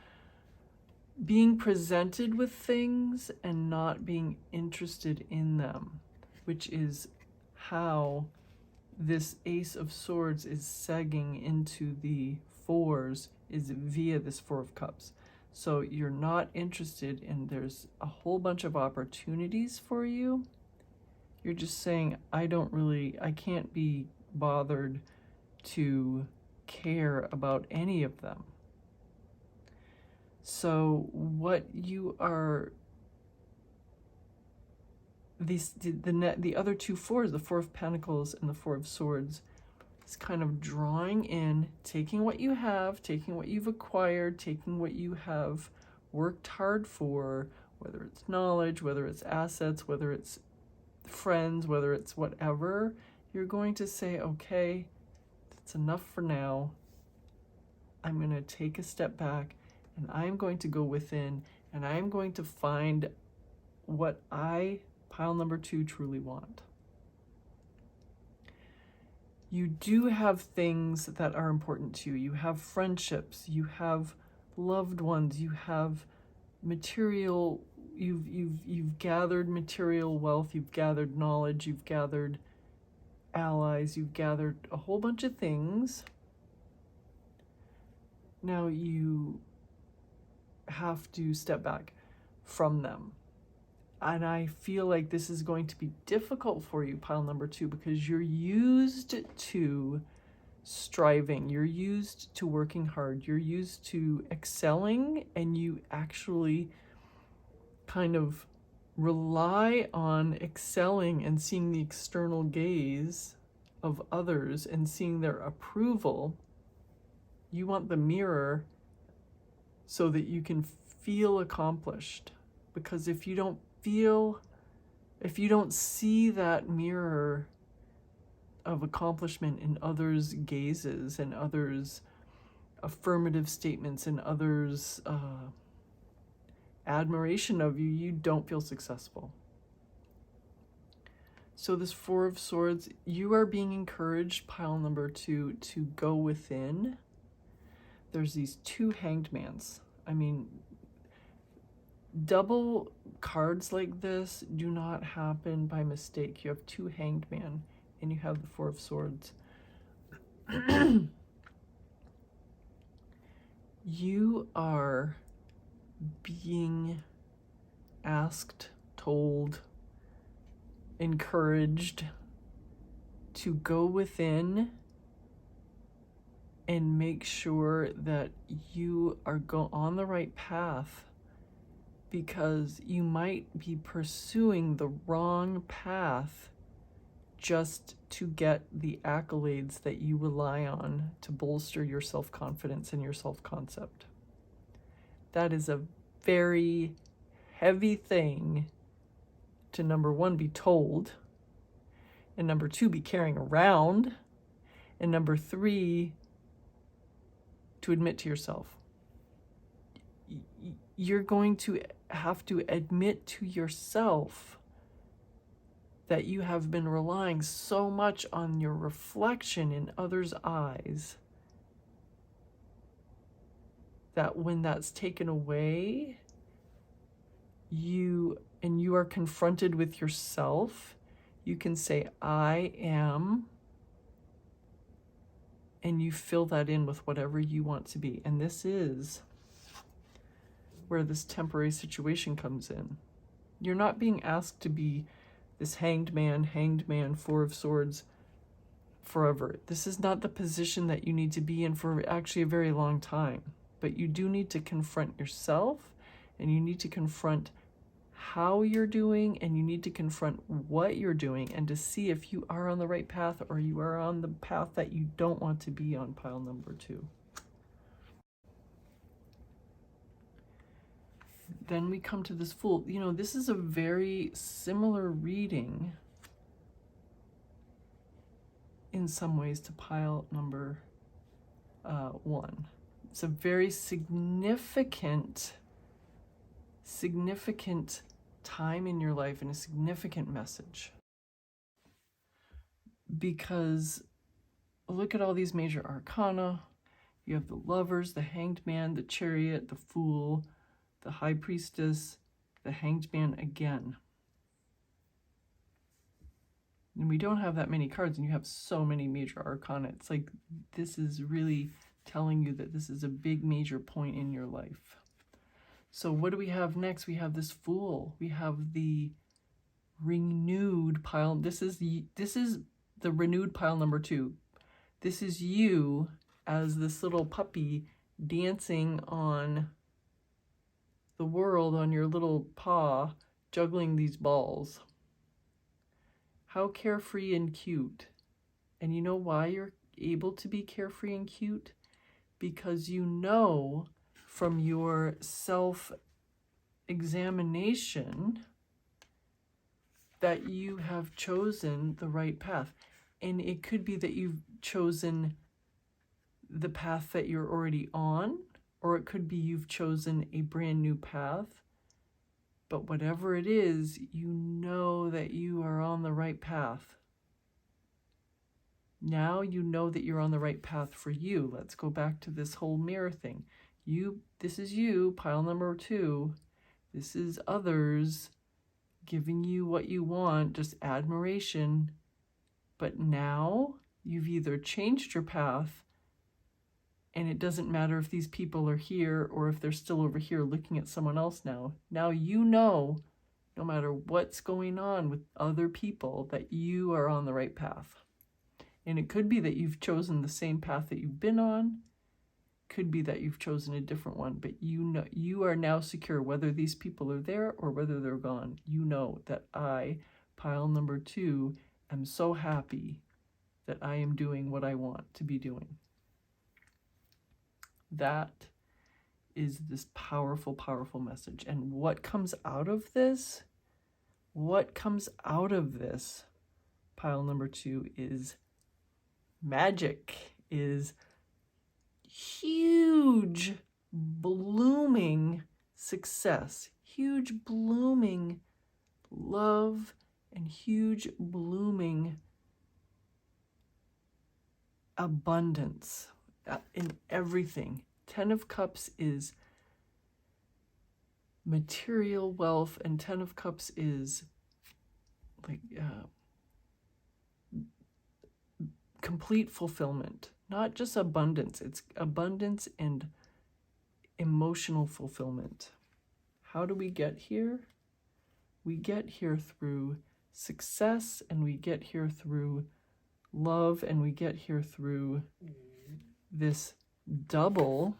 being presented with things and not being interested in them, which is how this Ace of Swords is segging into the 4s, is via this 4 of Cups. So you're not interested, and there's a whole bunch of opportunities for you. You're just saying, I can't be bothered to care about any of them. So what you are, the other 2 4s, the 4 of Pentacles and the 4 of Swords, is kind of drawing in, taking what you have, taking what you've acquired, taking what you have worked hard for, whether it's knowledge, whether it's assets, whether it's friends, whether it's whatever. You're going to say, okay, that's enough for now. I'm going to take a step back, and I'm going to go within, and I'm going to find what I, pile number 2, truly want. You do have things that are important to you. You have friendships, you have loved ones, you have material, you've gathered material wealth, you've gathered knowledge, you've gathered allies, you've gathered a whole bunch of things. Now you have to step back from them. And I feel like this is going to be difficult for you, pile number 2, because you're used to striving, you're used to working hard, you're used to excelling, and you actually kind of rely on excelling and seeing the external gaze of others and seeing their approval. You want the mirror so that you can feel accomplished. Because if you don't see that mirror of accomplishment in others' gazes and others' affirmative statements and others' admiration of you, you don't feel successful. So this 4 of Swords, you are being encouraged, pile number 2, to go within. There's these 2 Hanged Mans. I mean, double cards like this do not happen by mistake. You have 2 Hanged Man, and you have the 4 of Swords. You are being asked, told, encouraged to go within and make sure that you are on the right path, because you might be pursuing the wrong path just to get the accolades that you rely on to bolster your self-confidence and your self-concept. That is a very heavy thing to, number 1, be told, and number 2, be carrying around, and number 3, to admit to yourself. You're going to have to admit to yourself that you have been relying so much on your reflection in others' eyes that when that's taken away, you are confronted with yourself, you can say, I am, and you fill that in with whatever you want to be. And this is where this temporary situation comes in. You're not being asked to be this hanged man, 4 of Swords forever. This is not the position that you need to be in for actually a very long time. But you do need to confront yourself, and you need to confront how you're doing, and you need to confront what you're doing, and to see if you are on the right path or you are on the path that you don't want to be on, pile number 2. Then we come to this Fool. You know, this is a very similar reading in some ways to pile number 1. It's a very significant time in your life and a significant message. Because look at all these major arcana. You have the Lovers, the Hanged Man, the Chariot, the Fool, the High Priestess, the Hanged Man again. And we don't have that many cards, and you have so many major arcana. It's like this is really telling you that this is a big major point in your life. So what do we have next? We have this Fool. We have the renewed pile. This is the renewed pile number 2. This is you as this little puppy dancing on the world on your little paw, juggling these balls. How carefree and cute. And you know why you're able to be carefree and cute? Because you know from your self-examination that you have chosen the right path. And it could be that you've chosen the path that you're already on, or it could be you've chosen a brand new path. But whatever it is, you know that you are on the right path. Now you know that you're on the right path for you. Let's go back to this whole mirror thing. This is you, pile number 2. This is others giving you what you want, just admiration. But now you've either changed your path, and it doesn't matter if these people are here or if they're still over here looking at someone else now. Now you know, no matter what's going on with other people, that you are on the right path. And it could be that you've chosen the same path that you've been on. Could be that you've chosen a different one, but you know you are now secure, whether these people are there or whether they're gone. You know that I, pile number 2, am so happy that I am doing what I want to be doing. That is this powerful, powerful message. And what comes out of this? What comes out of this, pile number 2, is magic, is huge blooming success, huge blooming love, and huge blooming abundance in everything. 10 of Cups is material wealth, and 10 of Cups is like complete fulfillment. Not just abundance, it's abundance and emotional fulfillment. How do we get here? We get here through success, and we get here through love, and we get here through this double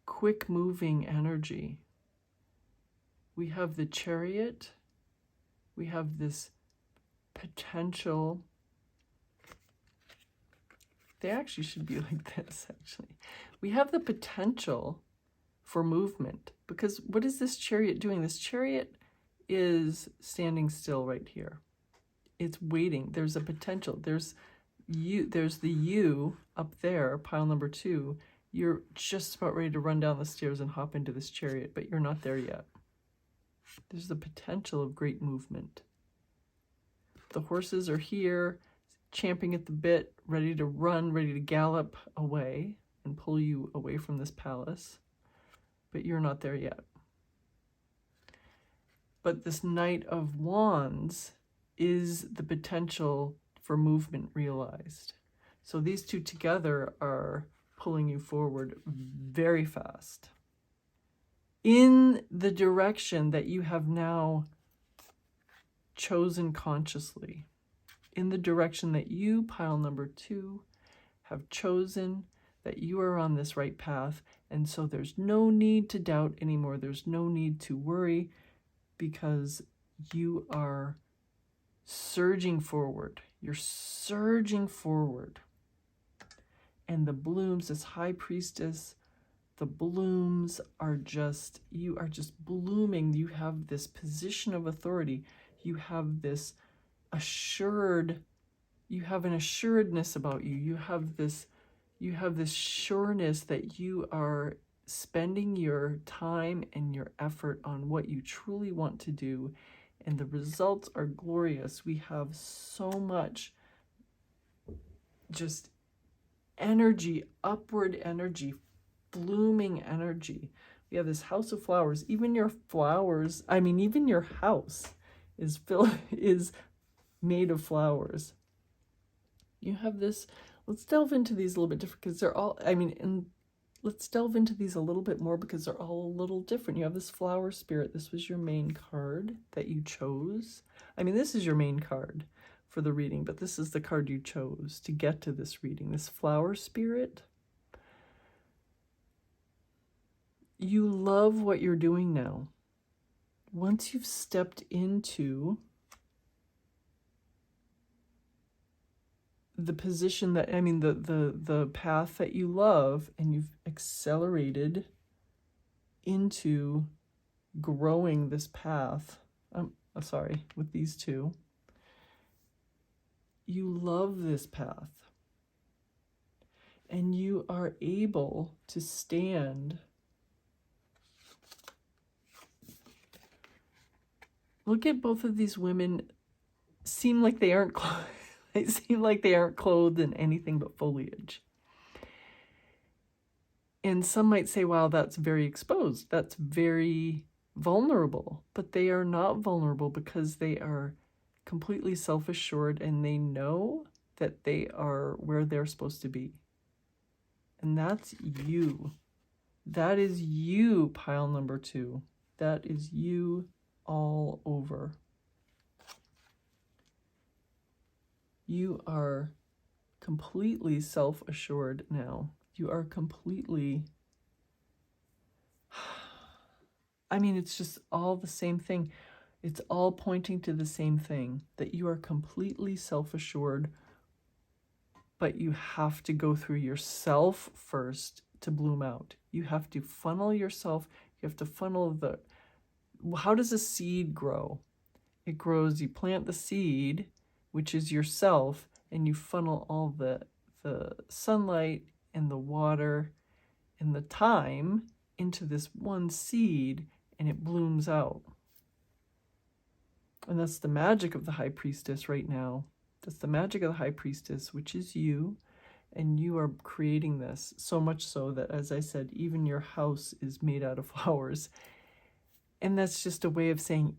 quick moving energy. We have the Chariot. We have this potential. They actually should be like this, actually. We have the potential for movement, because what is this Chariot doing? This Chariot is standing still right here. It's waiting. There's a potential. There's the you up there, pile number 2. You're just about ready to run down the stairs and hop into this Chariot, but you're not there yet. There's the potential of great movement. The horses are here, champing at the bit, ready to run, ready to gallop away and pull you away from this palace, but you're not there yet. But this Knight of Wands is the potential for movement realized. So these two together are pulling you forward very fast in the direction that you have now chosen consciously, in the direction that you, pile number 2, have chosen, that you are on this right path. And so there's no need to doubt anymore. There's no need to worry, because you are surging forward. You're surging forward. And the blooms, this High Priestess, The blooms are just, you are just blooming. You have this position of authority. You have this assured, you have an assuredness about you. You have this sureness that you are spending your time and your effort on what you truly want to do, and the results are glorious. We have so much just energy, upward energy, blooming energy. We have this house of flowers. Even your flowers, I mean, even your house is made of flowers. You have this, let's delve into these a little bit different, because they're all, I mean, and let's delve into these a little bit more because they're all a little different. You have this flower spirit. This was your main card that you chose. I mean, this is your main card for the reading, but this is the card you chose to get to this reading. This flower spirit. You love what you're doing now. Once you've stepped into the position that, I mean, the path that you love, and you've accelerated into growing this path, with these two, you love this path, and you are able to stand. Look at both of these women. Seem like they aren't they seem like they aren't clothed in anything but foliage. And some might say, wow, that's very exposed. That's very vulnerable. But they are not vulnerable because they are completely self-assured, and they know that they are where they're supposed to be. And that's you. That is you, pile number 2. That is you all over. You are completely self-assured now. You are completely, I mean, it's just all the same thing. It's all pointing to the same thing, that you are completely self-assured, but you have to go through yourself first to bloom out. You have to funnel yourself. You have to funnel how does a seed grow? It grows, you plant the seed, which is yourself, and you funnel all the sunlight and the water and the time into this one seed, and it blooms out. And that's the magic of the High Priestess right now. That's the magic of the High Priestess, which is you, and you are creating this, so much so that, as I said, even your house is made out of flowers. And that's just a way of saying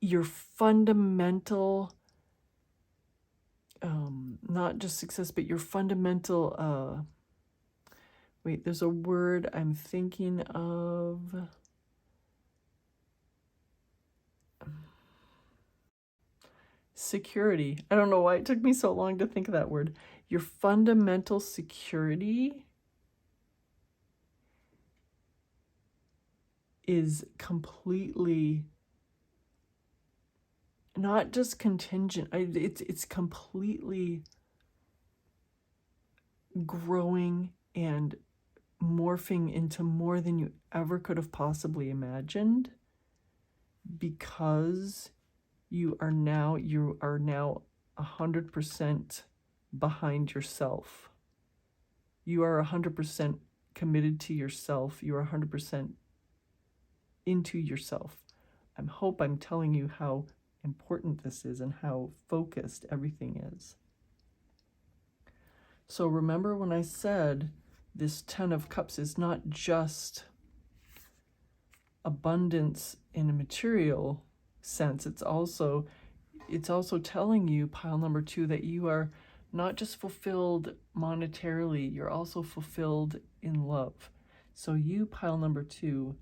your fundamental, not just success, but your fundamental, wait, there's a word I'm thinking of. Security. I don't know why it took me so long to think of that word. Your fundamental security is completely not just contingent. It's completely growing and morphing into more than you ever could have possibly imagined, because you are now 100% behind yourself. You are 100% committed to yourself. You are 100% into yourself. I hope I'm telling you how important this is and how focused everything is. So remember when I said this 10 of Cups is not just abundance in a material sense. It's also telling you, pile number 2, that you are not just fulfilled monetarily, you're also fulfilled in love. So you, pile number 2,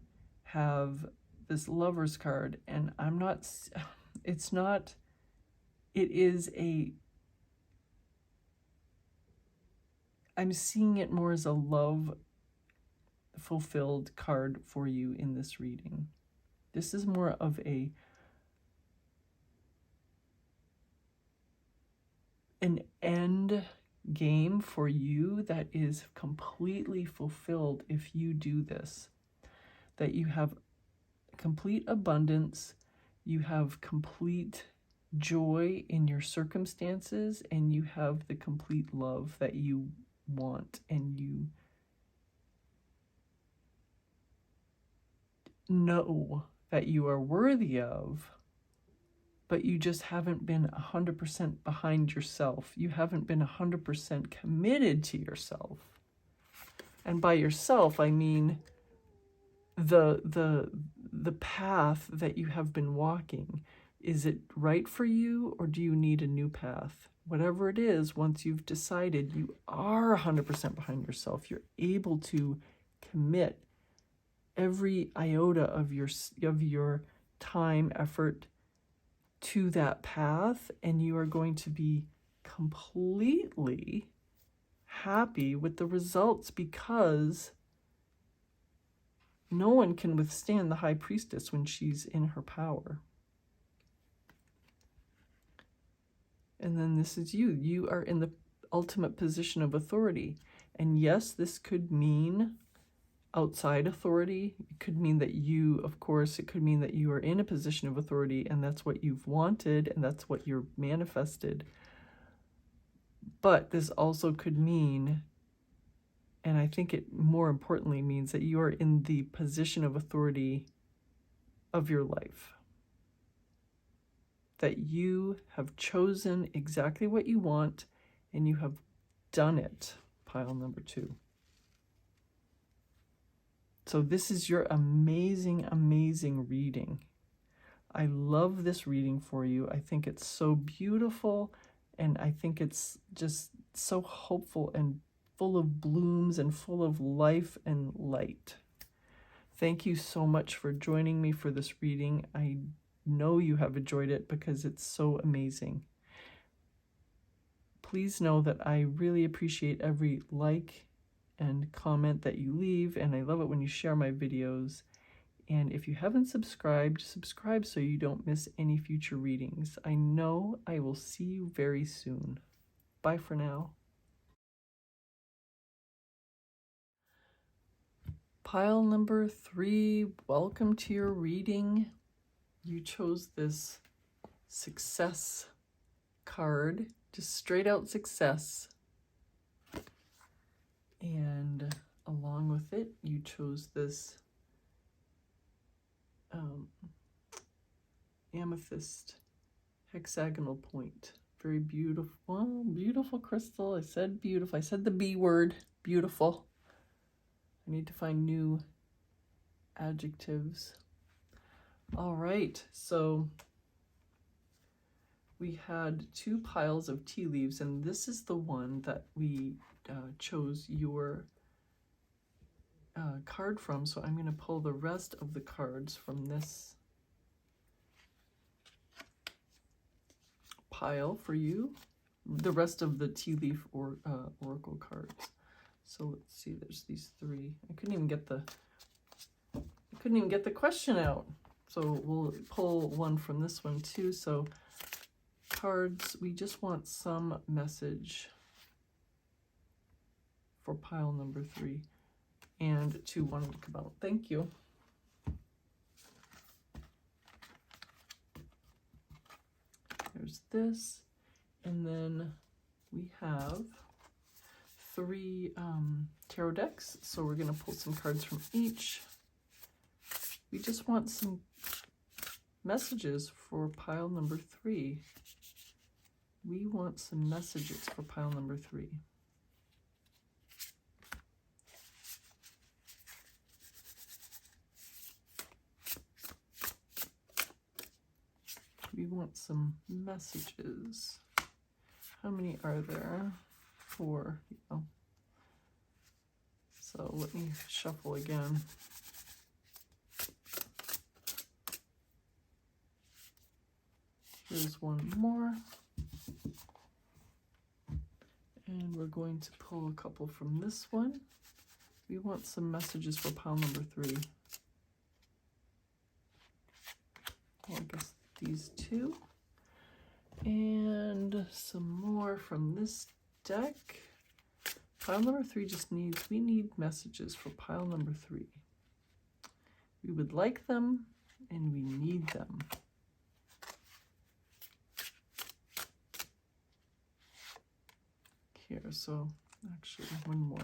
have this Lover's card, and I'm seeing it more as a love fulfilled card for you in this reading. This is more of an end game for you that is completely fulfilled if you do this. That you have complete abundance, you have complete joy in your circumstances, and you have the complete love that you want and you know that you are worthy of, but you just haven't been 100% behind yourself. You haven't been 100% committed to yourself. And by yourself, I mean the path that you have been walking. Is it right for you, or do you need a new path? Whatever it is, once you've decided you are 100% behind yourself, you're able to commit every iota of your time, effort to that path, and you are going to be completely happy with the results, because no one can withstand the high priestess when she's in her power. And then this is you. You are in the ultimate position of authority. And yes, this could mean outside authority. It could mean that you, of course, it could mean that you are in a position of authority and that's what you've wanted and that's what you're manifested. But this also could mean, and I think it more importantly means, that you are in the position of authority of your life. That you have chosen exactly what you want and you have done it, pile number 2. So this is your amazing, amazing reading. I love this reading for you. I think it's so beautiful, and I think it's just so hopeful and full of blooms and full of life and light. Thank you so much for joining me for this reading. I know you have enjoyed it because it's so amazing. Please know that I really appreciate every like and comment that you leave, and I love it when you share my videos. And if you haven't subscribed, subscribe so you don't miss any future readings. I know I will see you very soon. Bye for now. Pile number 3, welcome to your reading. You chose this success card, just straight out success. And along with it, you chose this amethyst hexagonal point. Very beautiful, beautiful crystal. I said beautiful. I said the B word, beautiful. I need to find new adjectives. All right, so we had 2 piles of tea leaves, and this is the one that we chose your card from. So I'm going to pull the rest of the cards from this pile for you, the rest of the tea leaf or oracle cards. So let's see, there's these 3. I couldn't even get the question out. So we'll pull one from this one too. So cards, we just want some message for pile number 3 and 2 wanting to come out. Thank you. There's this, and then we have 3 tarot decks, so we're going to pull some cards from each. We just want some messages for pile number 3. We want some messages for pile number 3. We want some messages. How many are there? 4. Oh. So let me shuffle again. Here's one more. And we're going to pull a couple from this one. We want some messages for pile number 3. Well, I guess these 2. And some more from this deck. Pile number 3 just needs, we need messages for pile number 3. We would like them and we need them. Here, so actually one more.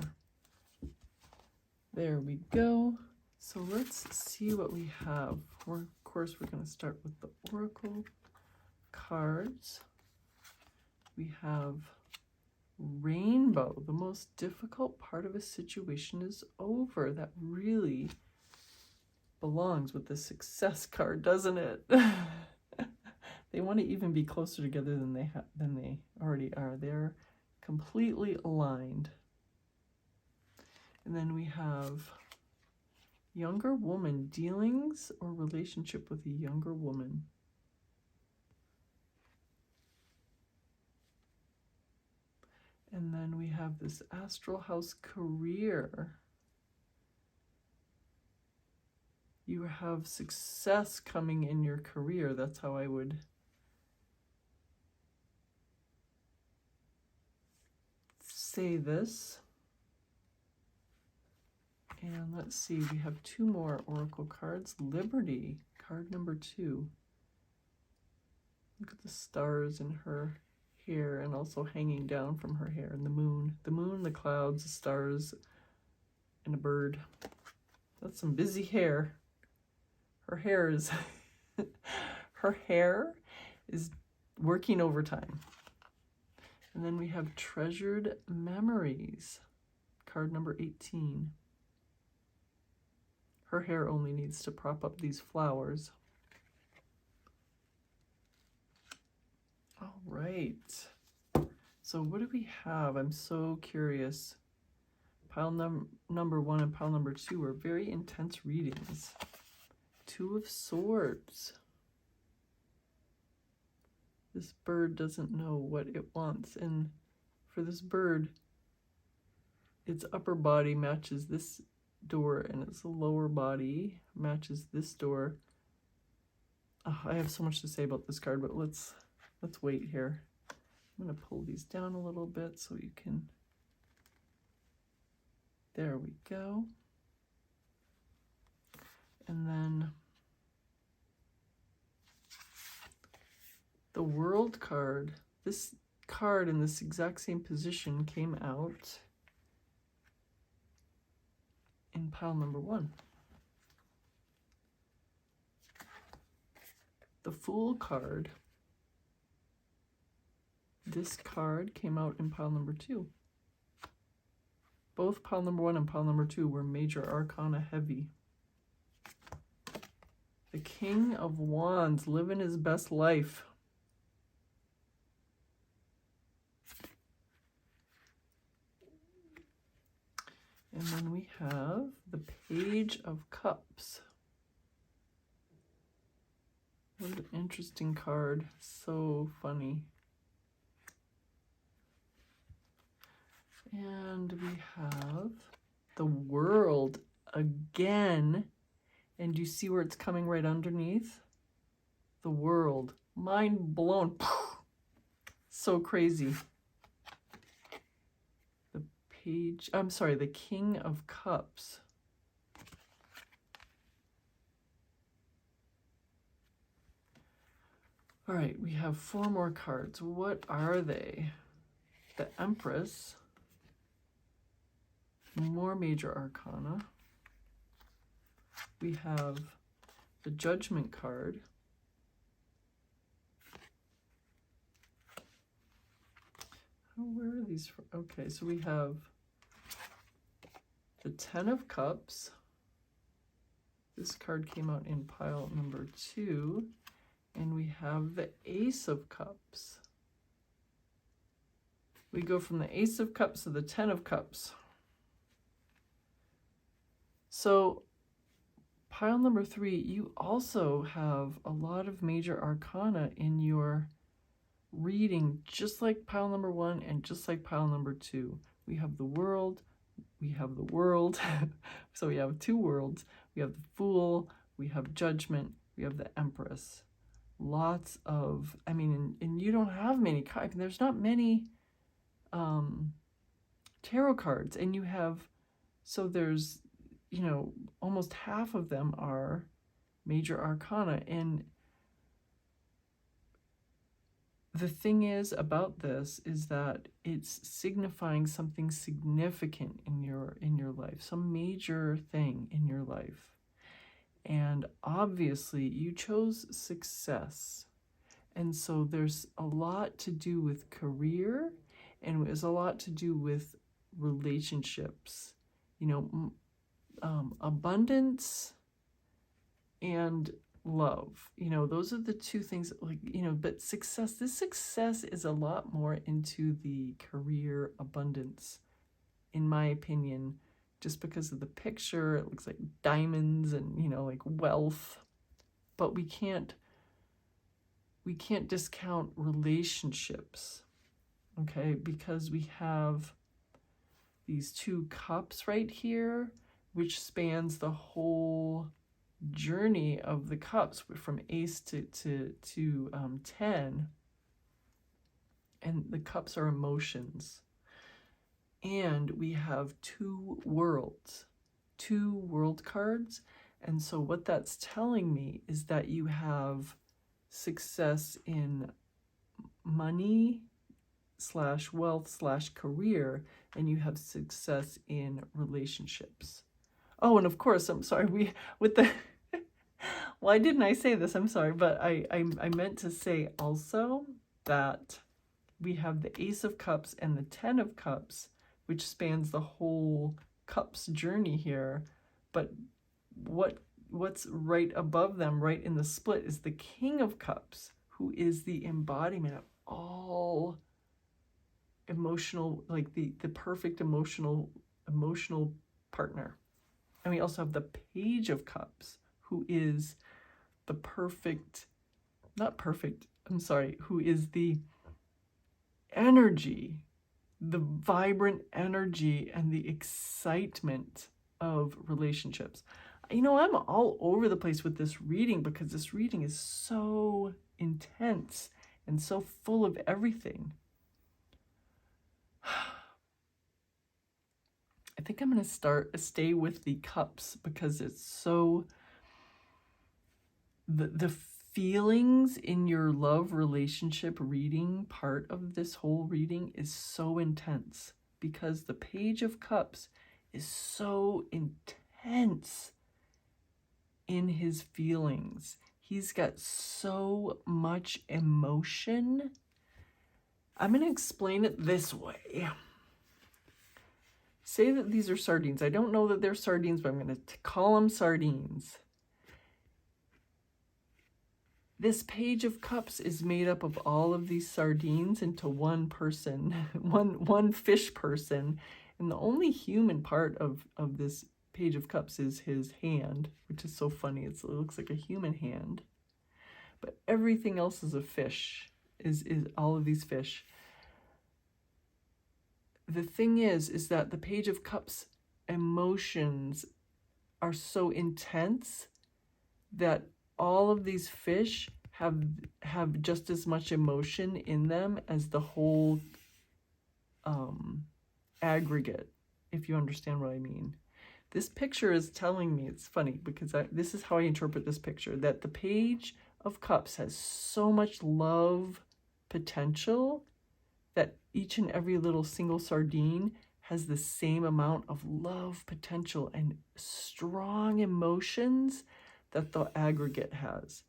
There we go. So let's see what we have. Of course, we're going to start with the Oracle cards. We have Rainbow. The most difficult part of a situation is over. That really belongs with the Success card, doesn't it? They want to even be closer together than they already are. They're completely aligned. And then we have Younger Woman, dealings or relationship with a younger woman. And then we have this Astral House, career. You have success coming in your career. That's how I would say this. And let's see, we have 2 more Oracle cards. Liberty, card number 2. Look at the stars in her hair and also hanging down from her hair, and the moon. The moon, the clouds, the stars, and a bird. That's some busy hair. Her hair is her hair is working overtime. And then we have Treasured Memories, card number 18. Her hair only needs to prop up these flowers. All right. So what do we have? I'm so curious. Pile number 1 and pile number 2 are very intense readings. 2 of Swords. This bird doesn't know what it wants. And for this bird, its upper body matches this door and its lower body matches this door. Oh, I have so much to say about this card, but let's wait here. I'm going to pull these down a little bit so you can... There we go. And then the World card. This card in this exact same position came out in pile number 1. The Fool card. This card came out in pile number 2. Both pile number 1 and pile number 2 were Major Arcana heavy. The King of Wands, living his best life. And then we have the Page of Cups. What an interesting card. So funny. And we have the World again. And you see where it's coming right underneath? The World. Mind blown. So crazy. The King of Cups. All right, we have 4 more cards. What are they? The Empress. More Major Arcana. We have the Judgment card. Where are these from? Okay, so we have the 10 of Cups. This card came out in pile number 2. And we have the Ace of Cups. We go from the Ace of Cups to the 10 of Cups. So pile number 3, you also have a lot of Major Arcana in your reading, just like pile number 1 and just like pile number 2. We have the World, we have the World. So we have 2 worlds. We have the Fool, we have Judgment, we have the Empress. Lots of, I mean, and you don't have many cards. There's not many tarot cards, and you have, so there's, almost half of them are major arcana. And the thing is about this is that it's signifying something significant in your life, some major thing in your life. And obviously you chose success. And so there's a lot to do with career, and there's a lot to do with relationships, abundance and love. Those are the two things, but this success is a lot more into the career abundance, in my opinion, just because of the picture. It looks like diamonds and, like wealth, but we can't discount relationships, okay? Because we have these two cups right here, which spans the whole journey of the cups from ace to 10. And the cups are emotions. And we have two world cards. And so what that's telling me is that you have success in money / wealth / career, and you have success in relationships. Oh, and of course, I'm sorry, why didn't I say this? I'm sorry, but I meant to say also that we have the Ace of Cups and the 10 of Cups, which spans the whole cups journey here. But what's right above them, right in the split, is the King of Cups, who is the embodiment of all emotional, like the perfect emotional partner. And we also have the Page of Cups, who is the who is the energy, the vibrant energy and the excitement of relationships. I'm all over the place with this reading because this reading is so intense and so full of everything. I think I'm going to stay with the cups because it's so, the feelings in your love relationship reading part of this whole reading is so intense, because the Page of Cups is so intense in his feelings. He's got so much emotion. I'm going to explain it this way. Say that these are sardines. I don't know that they're sardines, but I'm going to call them sardines. This Page of Cups is made up of all of these sardines into one person, one fish person. And the only human part of this Page of Cups is his hand, which is so funny. It looks like a human hand. But everything else is a fish, is all of these fish. The thing is that the Page of Cups emotions are so intense that all of these fish have just as much emotion in them as the whole aggregate, if you understand what I mean. This picture is telling me, it's funny because this is how I interpret this picture, that the Page of Cups has so much love potential that each and every little single sardine has the same amount of love potential and strong emotions that the aggregate has.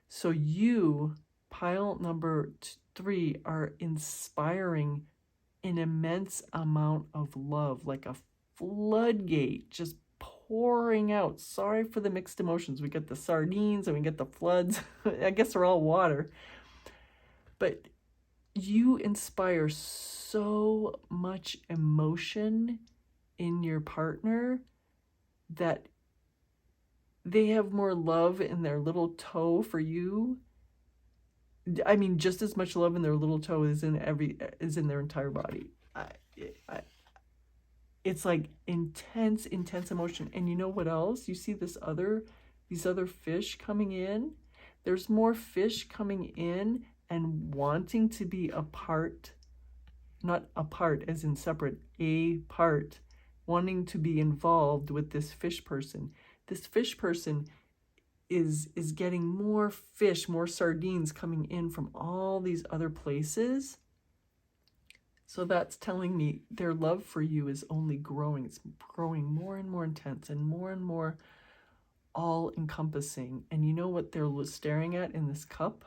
So you, pile number 3, are inspiring an immense amount of love, like a floodgate just pouring out. Sorry for the mixed emotions. We get the sardines and we get the floods. I guess they're all water. But you inspire so much emotion in your partner that they have more love in their little toe for you. I mean, just as much love in their little toe as in their entire body. It's like intense emotion. And you know what else? You see these other fish coming in. There's more fish coming in and wanting to be a part not apart as in separate, a part, wanting to be involved with this fish person. This fish person is getting more fish, more sardines coming in from all these other places. So that's telling me their love for you is only growing. It's growing more and more intense and more all-encompassing. And you know what they're staring at in this cup?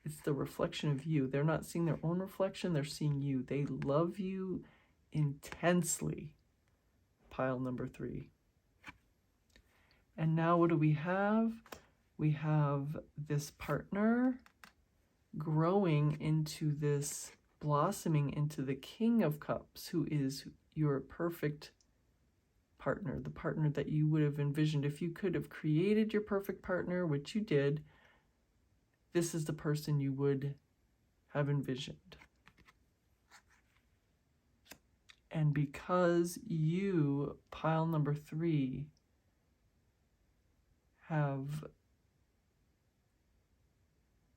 It's the reflection of you. They're not seeing their own reflection, they're seeing you. They love you intensely. Pile number 3. And now what do we have? We have this partner growing into this, blossoming into the King of Cups, who is your perfect partner, the partner that you would have envisioned. If you could have created your perfect partner, which you did, this is the person you would have envisioned. And because you, pile number 3, have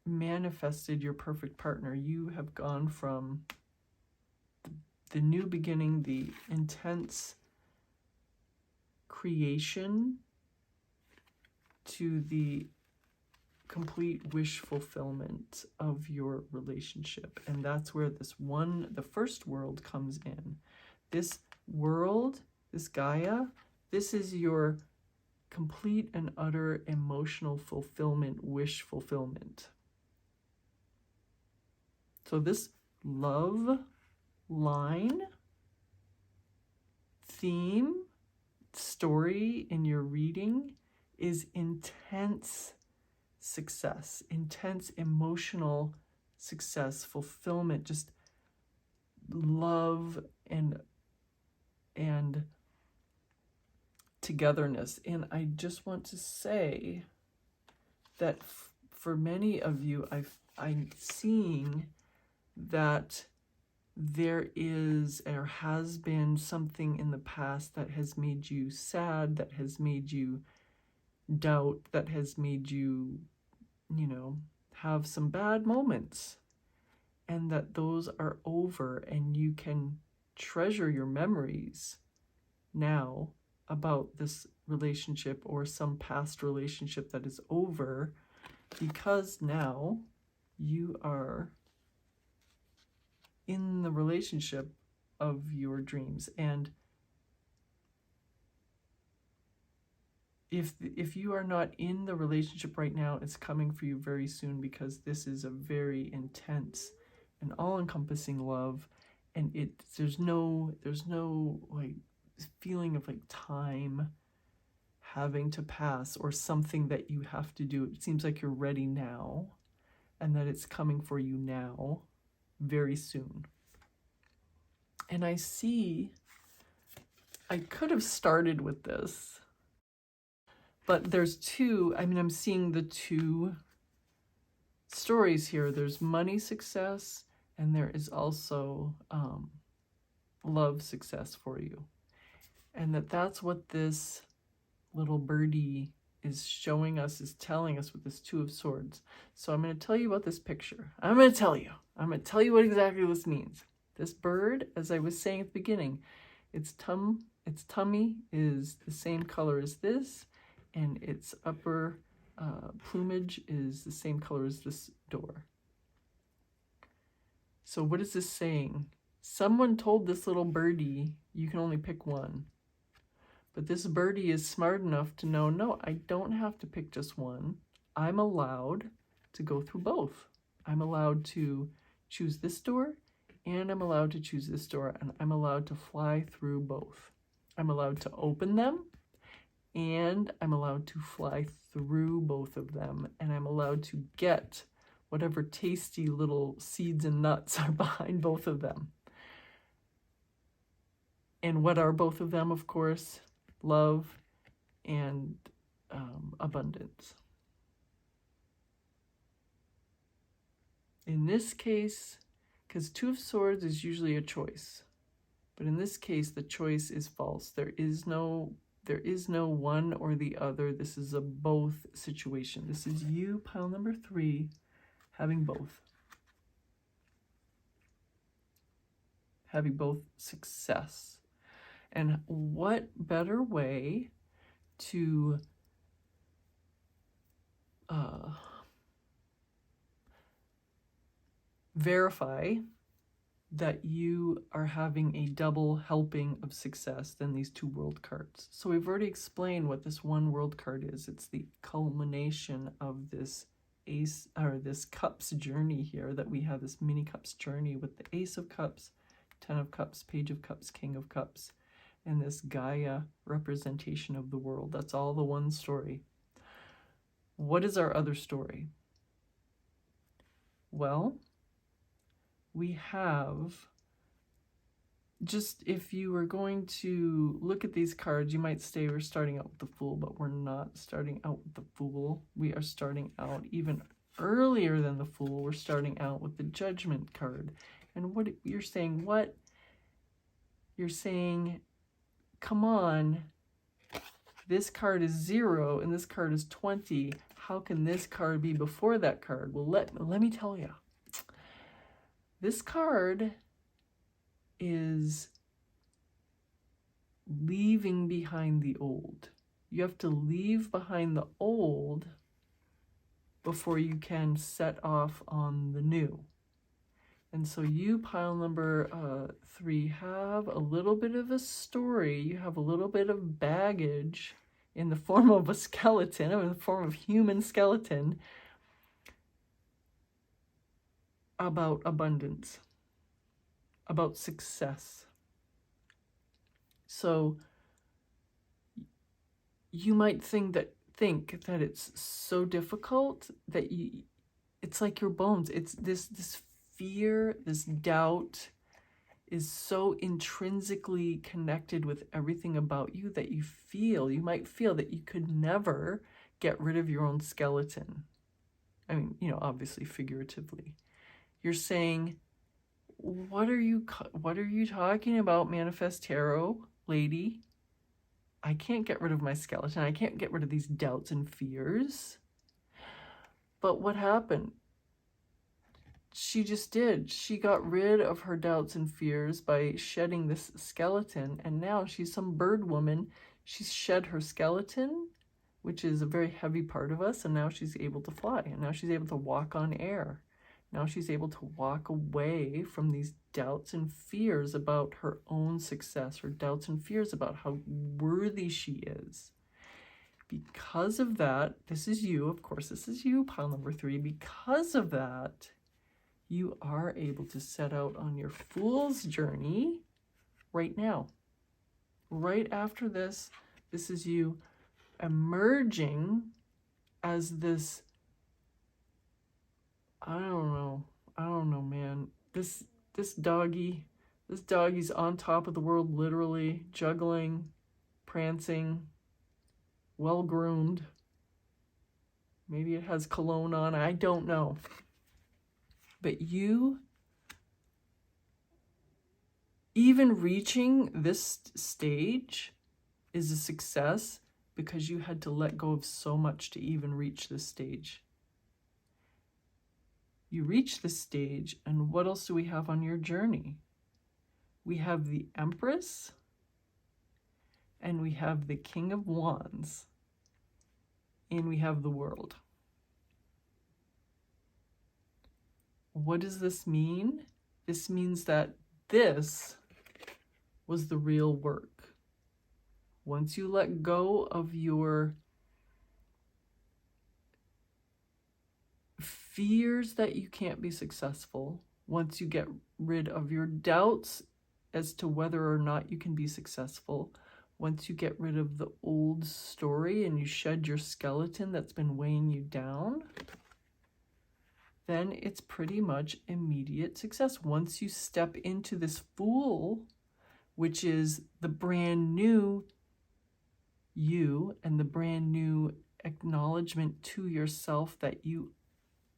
manifested your perfect partner, you have gone from the new beginning, the intense creation, to the complete wish fulfillment of your relationship. And that's where the first world comes in. This world, this Gaia, this is your complete and utter emotional fulfillment, wish fulfillment. So this love line, theme, story in your reading is intense success, intense emotional success, fulfillment, just love and togetherness. And I just want to say that for many of you, I'm seeing that there is or has been something in the past that has made you sad, that has made you doubt, that has made you, have some bad moments, and that those are over, and you can treasure your memories now about this relationship or some past relationship that is over, because now you are in the relationship of your dreams. And if you are not in the relationship right now, it's coming for you very soon, because this is a very intense and all-encompassing love, and there's no like feeling of like time having to pass or something that you have to do. It seems like you're ready now, and that it's coming for you now, very soon. And I could have started with this, but there's two, I'm seeing the two stories here. There's money success, and there is also love success for you. And that's what this little birdie is showing us, is telling us with this Two of Swords. So I'm going to tell you about this picture. I'm going to tell you what exactly this means. This bird, as I was saying at the beginning, its tummy is the same color as this, and its upper plumage is the same color as this door. So what is this saying? Someone told this little birdie, you can only pick one. But this birdie is smart enough to know, no, I don't have to pick just one. I'm allowed to go through both. I'm allowed to choose this door, and I'm allowed to choose this door, and I'm allowed to fly through both. I'm allowed to open them, and I'm allowed to fly through both of them, and I'm allowed to get whatever tasty little seeds and nuts are behind both of them. And what are both of them, of course? Love and abundance. In this case, because Two of Swords is usually a choice, but in this case, the choice is false. There is no one or the other. This is a both situation. This is you, pile number 3, having both. having both success. And what better way to verify that you are having a double helping of success than these two world cards. So we've already explained what this one world card is. It's the culmination of this ace, or this cups journey here, that we have this mini cups journey with the Ace of Cups, 10 of Cups, Page of Cups, King of Cups, and this Gaia representation of the world. That's all the one story. What is our other story? Well, we have, just if you were going to look at these cards, you might say we're starting out with the Fool, but we're not starting out with the Fool. We are starting out even earlier than the Fool. We're starting out with the Judgment card. And what you're saying, what? You're saying, come on, this card is 0 and this card is 20. How can this card be before that card? Well, let me tell you. This card is leaving behind the old. You have to leave behind the old before you can set off on the new. And so you, pile number 3, have a little bit of a story. You have a little bit of baggage in the form of a skeleton, or in the form of human skeleton, about abundance, about success. So you might think that it's so difficult that it's like your bones. It's this fear, this doubt is so intrinsically connected with everything about you that you might feel that you could never get rid of your own skeleton. I mean, obviously figuratively. You're saying, what are you talking about, Manifest Tarot lady? I can't get rid of my skeleton. I can't get rid of these doubts and fears. But what happened? She just did. She got rid of her doubts and fears by shedding this skeleton. And now she's some bird woman. She's shed her skeleton, which is a very heavy part of us. And now she's able to fly. And now she's able to walk on air. Now she's able to walk away from these doubts and fears about her own success, or doubts and fears about how worthy she is. Because of that, this is you, of course, this is you, pile number 3. Because of that, you are able to set out on your Fool's journey right now. Right after this, this is you emerging as this, I don't know, man. This doggy's on top of the world, literally, juggling, prancing, well-groomed. Maybe it has cologne on, I don't know. But you, even reaching this stage is a success because you had to let go of so much to even reach this stage. You reach this stage, and what else do we have on your journey? We have the Empress, and we have the King of Wands, and we have the World. What does this mean? This means that this was the real work. Once you let go of your fears that you can't be successful, once you get rid of your doubts as to whether or not you can be successful, once you get rid of the old story and you shed your skeleton that's been weighing you down, then it's pretty much immediate success. Once you step into this Fool, which is the brand new you and the brand new acknowledgement to yourself that you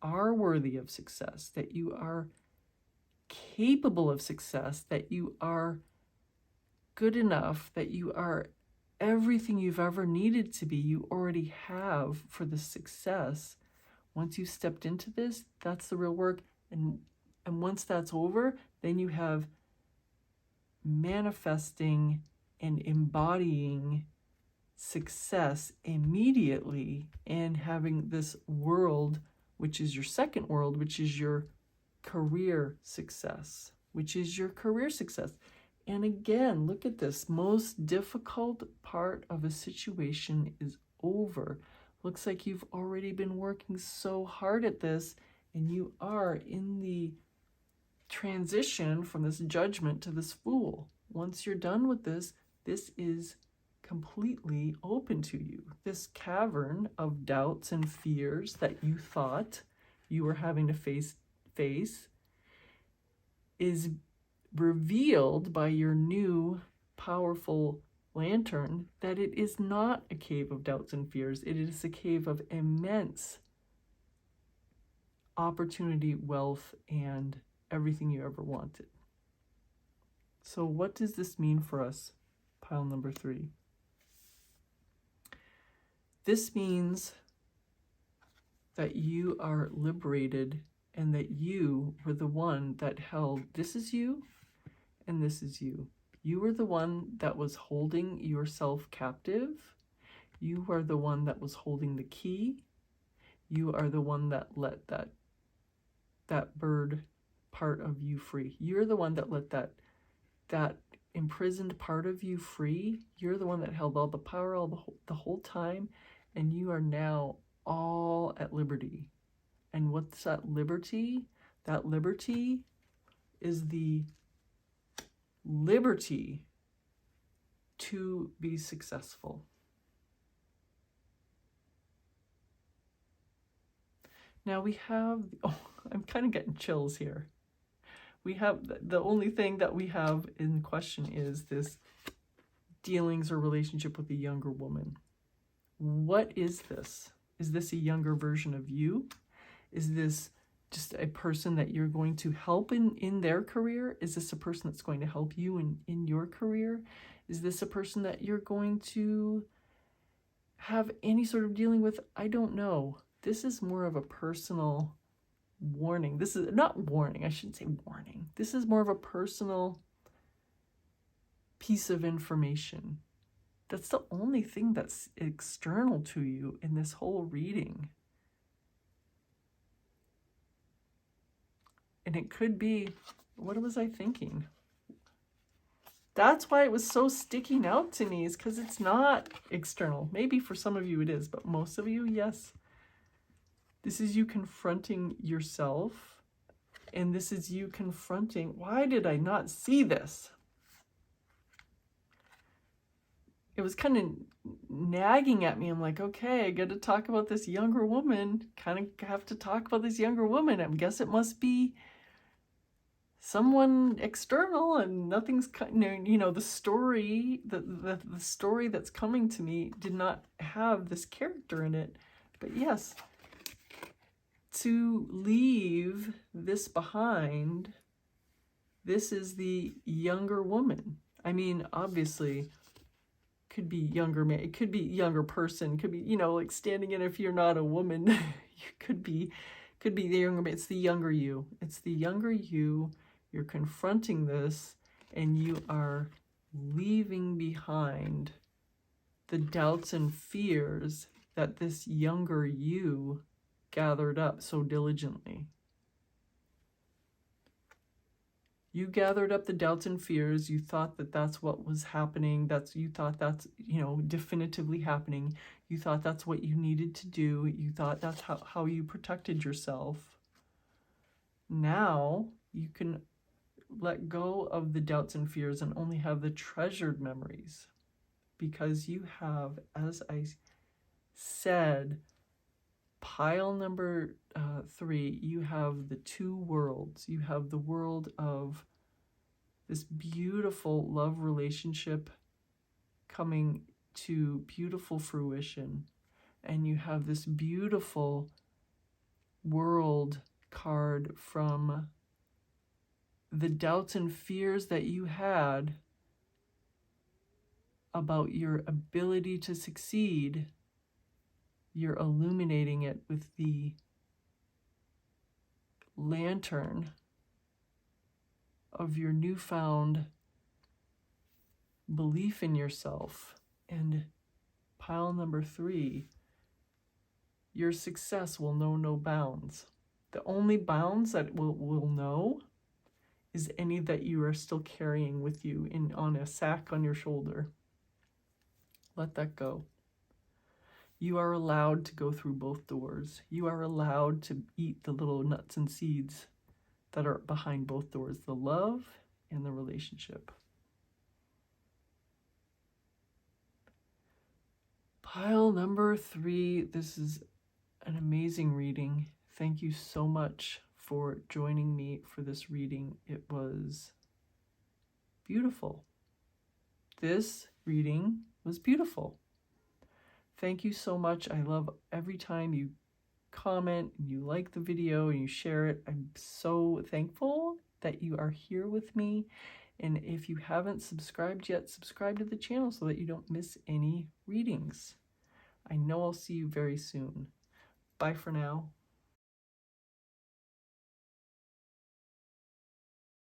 are worthy of success, that you are capable of success, that you are good enough, that you are everything you've ever needed to be, you already have for the success. Once you stepped into this, that's the real work. And once that's over, then you have manifesting and embodying success immediately and having this world, which is your second world, which is your career success, And again, look at this. Most difficult part of a situation is over. Looks like you've already been working so hard at this, and you are in the transition from this judgment to this fool. Once you're done with this, this is completely open to you. This cavern of doubts and fears that you thought you were having to face is revealed by your new powerful lantern that it is not a cave of doubts and fears. It is a cave of immense opportunity, wealth, and everything you ever wanted. So what does this mean for us, pile number 3? This means that you are liberated and that you were the one that held, this is you and this is you. You were the one that was holding yourself captive. You are the one that was holding the key. You are the one that let that bird part of you free. You're the one that let that imprisoned part of you free. You're the one that held all the power the whole time, and you are now all at liberty. And what's that liberty? That liberty is the liberty to be successful. Now we have, I'm kind of getting chills here. We have, the only thing that we have in question is this dealings or relationship with a younger woman. What is this? Is this a younger version of you? Is this just a person that you're going to help in their career? Is this a person that's going to help you in your career? Is this a person that you're going to have any sort of dealing with? I don't know. This is more of a personal warning. This is not warning. I shouldn't say warning. This is more of a personal piece of information. That's the only thing that's external to you in this whole reading. And it could be, what was I thinking? That's why it was so sticking out to me, is because it's not external. Maybe for some of you it is, but most of you, yes. This is you confronting yourself, and this is you confronting, why did I not see this? It was kind of nagging at me. I'm like, okay, I got to talk about this younger woman. Kind of have to talk about this younger woman. I guess it must be someone external, and nothing's, the story, the story that's coming to me did not have this character in it. But yes, to leave this behind, this is the younger woman. I mean, obviously, could be younger man, it could be younger person, could be, like standing in, if you're not a woman, you could be the younger man. It's the younger you. It's the younger you. You're confronting this, and you are leaving behind the doubts and fears that this younger you gathered up so diligently. You gathered up the doubts and fears. You thought that that's what was happening. You thought that's, definitively happening. You thought that's what you needed to do. You thought that's how you protected yourself. Now you can let go of the doubts and fears and only have the treasured memories, because you have, as I said, pile number 3, you have the 2 worlds. You have the world of this beautiful love relationship coming to beautiful fruition, and you have this beautiful world card from the doubts and fears that you had about your ability to succeed. You're illuminating it with the lantern of your newfound belief in yourself. And pile number 3, your success will know no bounds. The only bounds that will know is any that you are still carrying with you on a sack on your shoulder. Let that go. You are allowed to go through both doors. You are allowed to eat the little nuts and seeds that are behind both doors, the love and the relationship. Pile number 3, this is an amazing reading. Thank you so much for joining me for this reading. It was beautiful. This reading was beautiful. Thank you so much. I love every time you comment and you like the video and you share it. I'm so thankful that you are here with me. And if you haven't subscribed yet, subscribe to the channel so that you don't miss any readings. I know I'll see you very soon. Bye for now.